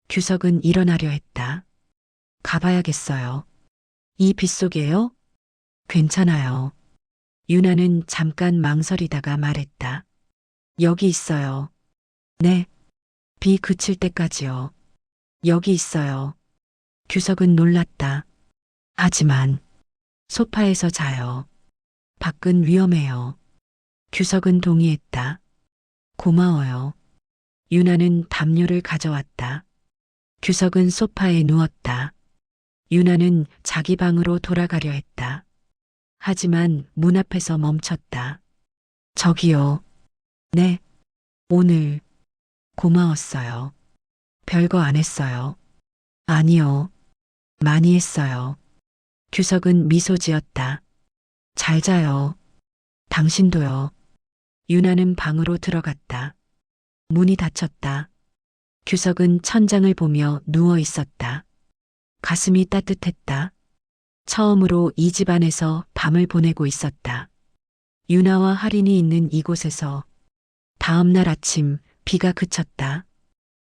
규석은 일어나려 했다. 가봐야겠어요. 이 빗속에요? 괜찮아요. 유나는 잠깐 망설이다가 말했다. 여기 있어요. 네. 비 그칠 때까지요. 여기 있어요. 규석은 놀랐다. 하지만 소파에서 자요. 밖은 위험해요. 규석은 동의했다. 고마워요. 유나는 담요를 가져왔다. 규석은 소파에 누웠다. 유나는 자기 방으로 돌아가려 했다. 하지만 문 앞에서 멈췄다. 저기요. 네, 오늘 고마웠어요. 별거 안 했어요. 아니요, 많이 했어요. 규석은 미소 지었다. 잘 자요. 당신도요. 유나는 방으로 들어갔다. 문이 닫혔다. 규석은 천장을 보며 누워 있었다. 가슴이 따뜻했다. 처음으로 이 집안에서 밤을 보내고 있었다. 유나와 할인이 있는 이곳에서 다음 날 아침 비가 그쳤다.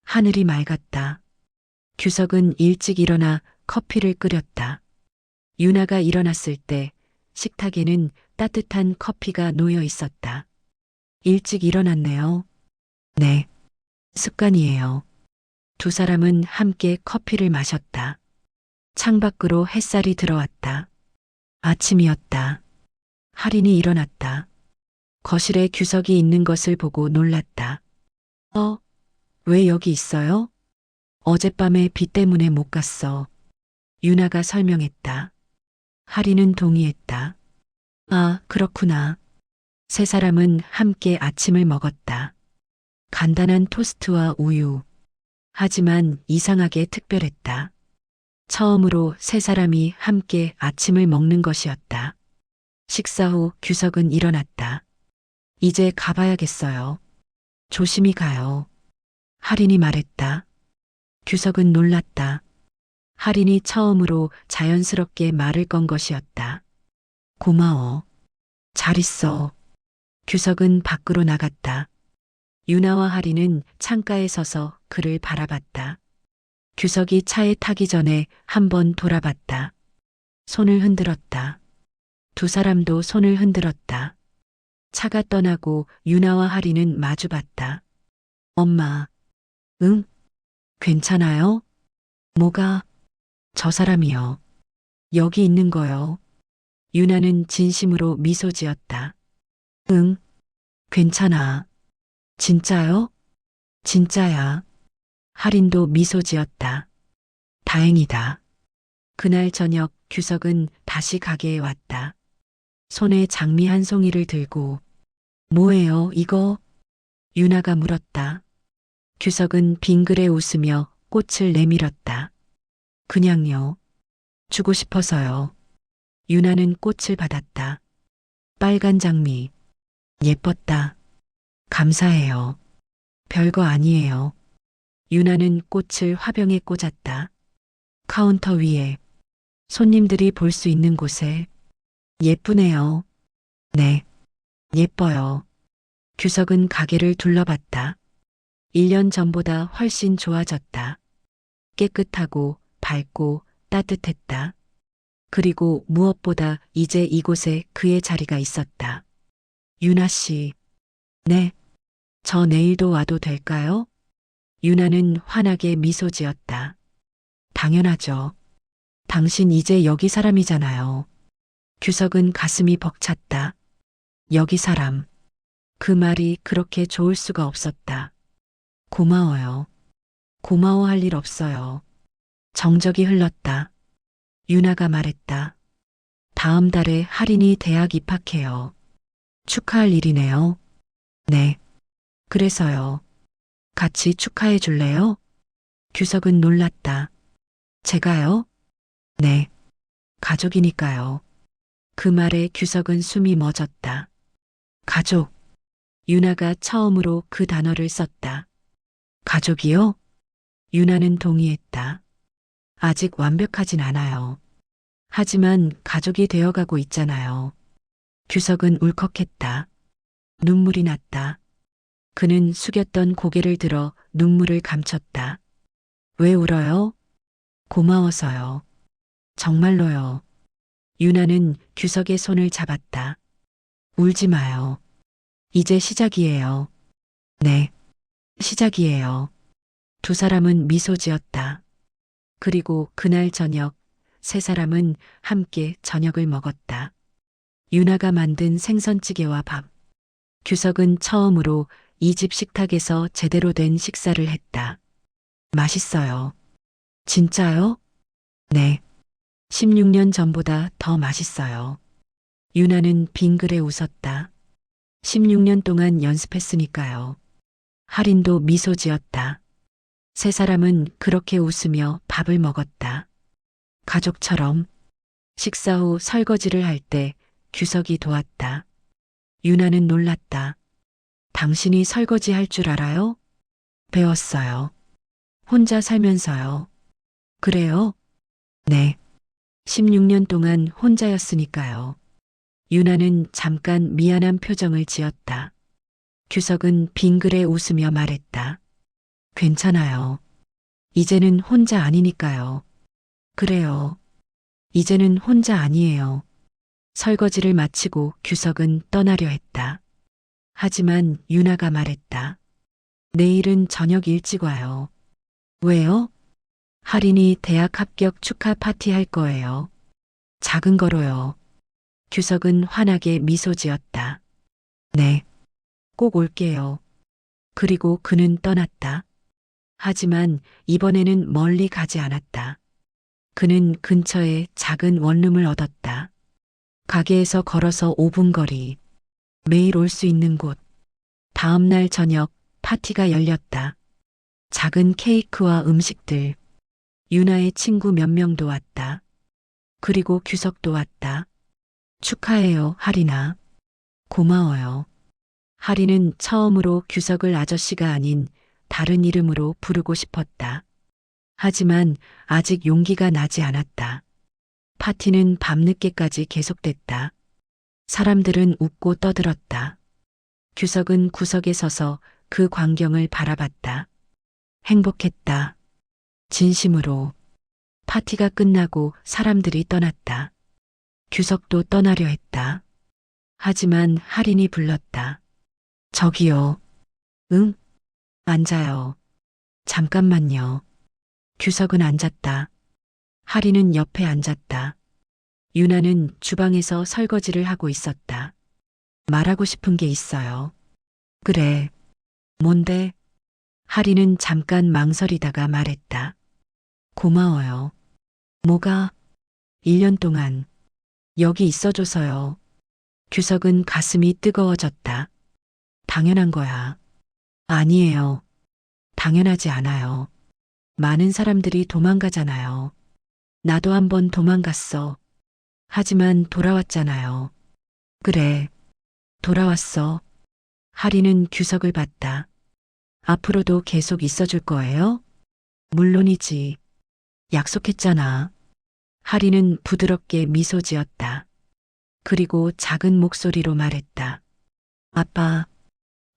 하늘이 맑았다. 규석은 일찍 일어나 커피를 끓였다. 유나가 일어났을 때 식탁에는 따뜻한 커피가 놓여 있었다. 일찍 일어났네요. 네, 습관이에요. 두 사람은 함께 커피를 마셨다. 창밖으로 햇살이 들어왔다. 아침이었다. 할인이 일어났다. 거실에 규석이 있는 것을 보고 놀랐다. 왜 여기 있어요? 어젯밤에 비 때문에 못 갔어. 유나가 설명했다. 할인은 동의했다. 아, 그렇구나. 세 사람은 함께 아침을 먹었다. 간단한 토스트와 우유. 하지만 이상하게 특별했다. 처음으로 세 사람이 함께 아침을 먹는 것이었다. 식사 후 규석은 일어났다. 이제 가봐야겠어요. 조심히 가요. 할인이 말했다. 규석은 놀랐다. 할인이 처음으로 자연스럽게 말을 건 것이었다. 고마워. 잘 있어. 규석은 밖으로 나갔다. 유나와 할인은 창가에 서서 그를 바라봤다. 규석이 차에 타기 전에 한번 돌아봤다. 손을 흔들었다. 두 사람도 손을 흔들었다. 차가 떠나고 유나와 할인은 마주봤다. 엄마, 응? 괜찮아요? 뭐가? 저 사람이요. 여기 있는 거요. 유나는 진심으로 미소 지었다. 응, 괜찮아. 진짜요? 진짜야. 할인도 미소 지었다. 다행이다. 그날 저녁 규석은 다시 가게에 왔다. 손에 장미 한 송이를 들고 뭐예요, 이거? 유나가 물었다. 규석은 빙그레 웃으며 꽃을 내밀었다. 그냥요. 주고 싶어서요. 유나는 꽃을 받았다. 빨간 장미. 예뻤다. 감사해요. 별거 아니에요. 유나는 꽃을 화병에 꽂았다. 카운터 위에 손님들이 볼 수 있는 곳에 예쁘네요. 네, 예뻐요. 규석은 가게를 둘러봤다. 1년 전보다 훨씬 좋아졌다. 깨끗하고 밝고 따뜻했다. 그리고 무엇보다 이제 이곳에 그의 자리가 있었다. 유나 씨. 네. 저 내일도 와도 될까요? 유나는 환하게 미소 지었다. 당연하죠. 당신 이제 여기 사람이잖아요. 규석은 가슴이 벅찼다. 여기 사람. 그 말이 그렇게 좋을 수가 없었다. 고마워요. 고마워할 일 없어요. 정적이 흘렀다. 유나가 말했다. 다음 달에 할인이 대학 입학해요. 축하할 일이네요. 네. 그래서요. 같이 축하해 줄래요? 규석은 놀랐다. 제가요? 네. 가족이니까요. 그 말에 규석은 숨이 멎었다. 가족. 유나가 처음으로 그 단어를 썼다. 가족이요? 유나는 동의했다. 아직 완벽하진 않아요. 하지만 가족이 되어가고 있잖아요. 규석은 울컥했다. 눈물이 났다. 그는 숙였던 고개를 들어 눈물을 감췄다. 왜 울어요? 고마워서요. 정말로요. 유나는 규석의 손을 잡았다. 울지 마요. 이제 시작이에요. 네, 시작이에요. 두 사람은 미소 지었다. 그리고 그날 저녁 세 사람은 함께 저녁을 먹었다. 유나가 만든 생선찌개와 밥. 규석은 처음으로 이 집 식탁에서 제대로 된 식사를 했다. 맛있어요. 진짜요? 네. 16년 전보다 더 맛있어요. 유나는 빙그레 웃었다. 16년 동안 연습했으니까요. 할인도 미소 지었다. 세 사람은 그렇게 웃으며 밥을 먹었다. 가족처럼. 식사 후 설거지를 할 때 규석이 도왔다. 유나는 놀랐다. 당신이 설거지 할 줄 알아요? 배웠어요. 혼자 살면서요. 그래요? 네. 16년 동안 혼자였으니까요. 유나는 잠깐 미안한 표정을 지었다. 규석은 빙그레 웃으며 말했다. 괜찮아요. 이제는 혼자 아니니까요. 그래요. 이제는 혼자 아니에요. 설거지를 마치고 규석은 떠나려 했다. 하지만 유나가 말했다. 내일은 저녁 일찍 와요. 왜요? 할인이 대학 합격 축하 파티 할 거예요. 작은 거로요. 규석은 환하게 미소 지었다. 네. 꼭 올게요. 그리고 그는 떠났다. 하지만 이번에는 멀리 가지 않았다. 그는 근처에 작은 원룸을 얻었다. 가게에서 걸어서 5분 거리. 매일 올 수 있는 곳. 다음 날 저녁 파티가 열렸다. 작은 케이크와 음식들. 유나의 친구 몇 명도 왔다. 그리고 규석도 왔다. 축하해요, 할인아. 고마워요. 할인은 처음으로 규석을 아저씨가 아닌 다른 이름으로 부르고 싶었다. 하지만 아직 용기가 나지 않았다. 파티는 밤늦게까지 계속됐다. 사람들은 웃고 떠들었다. 규석은 구석에 서서 그 광경을 바라봤다. 행복했다. 진심으로. 파티가 끝나고 사람들이 떠났다. 규석도 떠나려 했다. 하지만 할인이 불렀다. 저기요. 응? 앉아요. 잠깐만요. 규석은 앉았다. 할인은 옆에 앉았다. 유나는 주방에서 설거지를 하고 있었다. 말하고 싶은 게 있어요. 그래. 뭔데? 할인은 잠깐 망설이다가 말했다. 고마워요. 뭐가? 1년 동안 여기 있어줘서요. 규석은 가슴이 뜨거워졌다. 당연한 거야. 아니에요. 당연하지 않아요. 많은 사람들이 도망가잖아요. 나도 한번 도망갔어. 하지만 돌아왔잖아요. 그래. 돌아왔어. 할인은 규석을 봤다. 앞으로도 계속 있어줄 거예요? 물론이지. 약속했잖아. 할인은 부드럽게 미소 지었다. 그리고 작은 목소리로 말했다. 아빠.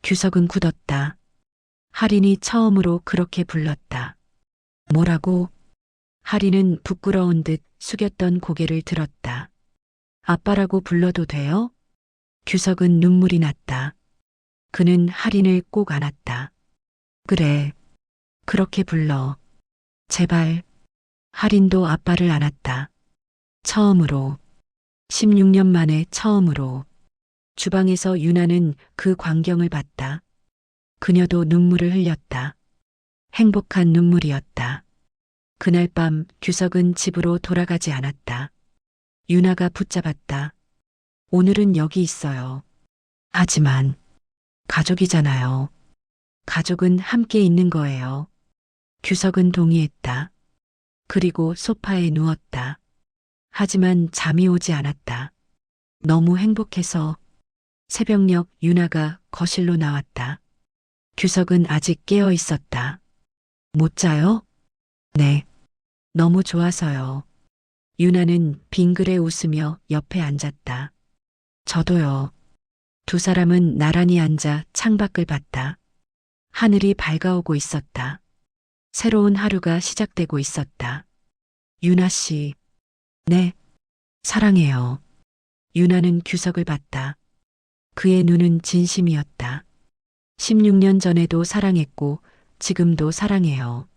규석은 굳었다. 할인이 처음으로 그렇게 불렀다. 뭐라고? 할인은 부끄러운 듯 숙였던 고개를 들었다. 아빠라고 불러도 돼요? 규석은 눈물이 났다. 그는 할인을 꼭 안았다. 그래. 그렇게 불러. 제발. 할인도 아빠를 안았다. 처음으로. 16년 만에 처음으로. 주방에서 유나는 그 광경을 봤다. 그녀도 눈물을 흘렸다. 행복한 눈물이었다. 그날 밤 규석은 집으로 돌아가지 않았다. 유나가 붙잡았다. 오늘은 여기 있어요. 하지만 가족이잖아요. 가족은 함께 있는 거예요. 규석은 동의했다. 그리고 소파에 누웠다. 하지만 잠이 오지 않았다. 너무 행복해서. 새벽녘 유나가 거실로 나왔다. 규석은 아직 깨어 있었다. 못 자요? 네. 너무 좋아서요. 유나는 빙그레 웃으며 옆에 앉았다. 저도요. 두 사람은 나란히 앉아 창밖을 봤다. 하늘이 밝아오고 있었다. 새로운 하루가 시작되고 있었다. 유나 씨. 네. 사랑해요. 유나는 규석을 봤다. 그의 눈은 진심이었다. 16년 전에도 사랑했고 지금도 사랑해요.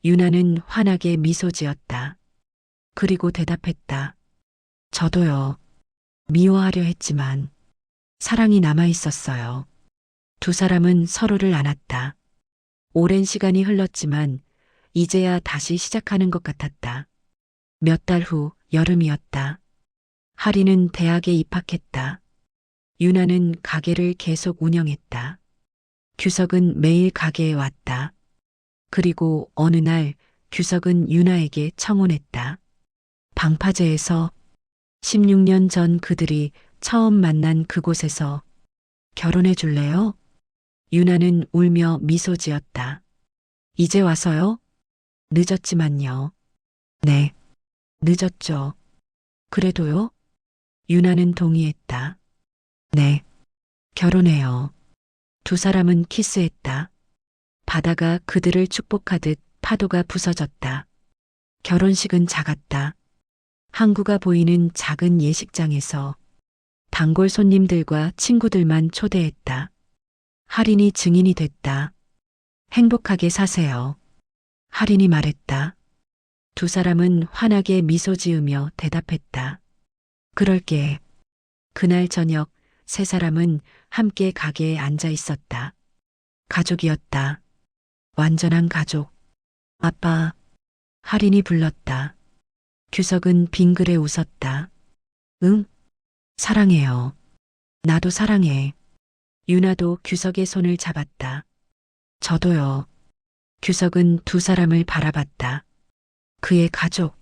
유나는 환하게 미소 지었다. 그리고 대답했다. 저도요. 미워하려 했지만 사랑이 남아 있었어요. 두 사람은 서로를 안았다. 오랜 시간이 흘렀지만 이제야 다시 시작하는 것 같았다. 몇 달 후 여름이었다. 할인은 대학에 입학했다. 유나는 가게를 계속 운영했다. 규석은 매일 가게에 왔다. 그리고 어느 날 규석은 유나에게 청혼했다. 방파제에서 16년 전 그들이 처음 만난 그곳에서 결혼해 줄래요? 유나는 울며 미소 지었다. 이제 와서요? 늦었지만요. 네, 늦었죠. 그래도요? 유나는 동의했다. 네, 결혼해요. 두 사람은 키스했다. 바다가 그들을 축복하듯 파도가 부서졌다. 결혼식은 작았다. 항구가 보이는 작은 예식장에서 단골 손님들과 친구들만 초대했다. 할인이 증인이 됐다. 행복하게 사세요. 할인이 말했다. 두 사람은 환하게 미소 지으며 대답했다. 그럴게. 그날 저녁 세 사람은 함께 가게에 앉아 있었다. 가족이었다. 완전한 가족. 아빠. 할인이 불렀다. 규석은 빙그레 웃었다. 응? 사랑해요. 나도 사랑해. 유나도 규석의 손을 잡았다. 저도요. 규석은 두 사람을 바라봤다. 그의 가족.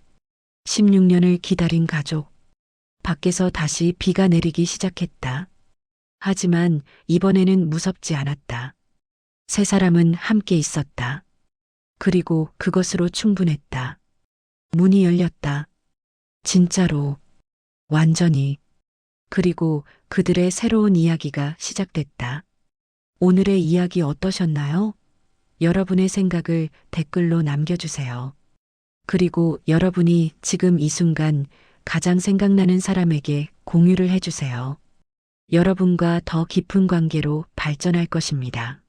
16년을 기다린 가족. 밖에서 다시 비가 내리기 시작했다. 하지만 이번에는 무섭지 않았다. 세 사람은 함께 있었다. 그리고 그것으로 충분했다. 문이 열렸다. 진짜로. 완전히. 그리고 그들의 새로운 이야기가 시작됐다. 오늘의 이야기 어떠셨나요? 여러분의 생각을 댓글로 남겨주세요. 그리고 여러분이 지금 이 순간 가장 생각나는 사람에게 공유를 해주세요. 여러분과 더 깊은 관계로 발전할 것입니다.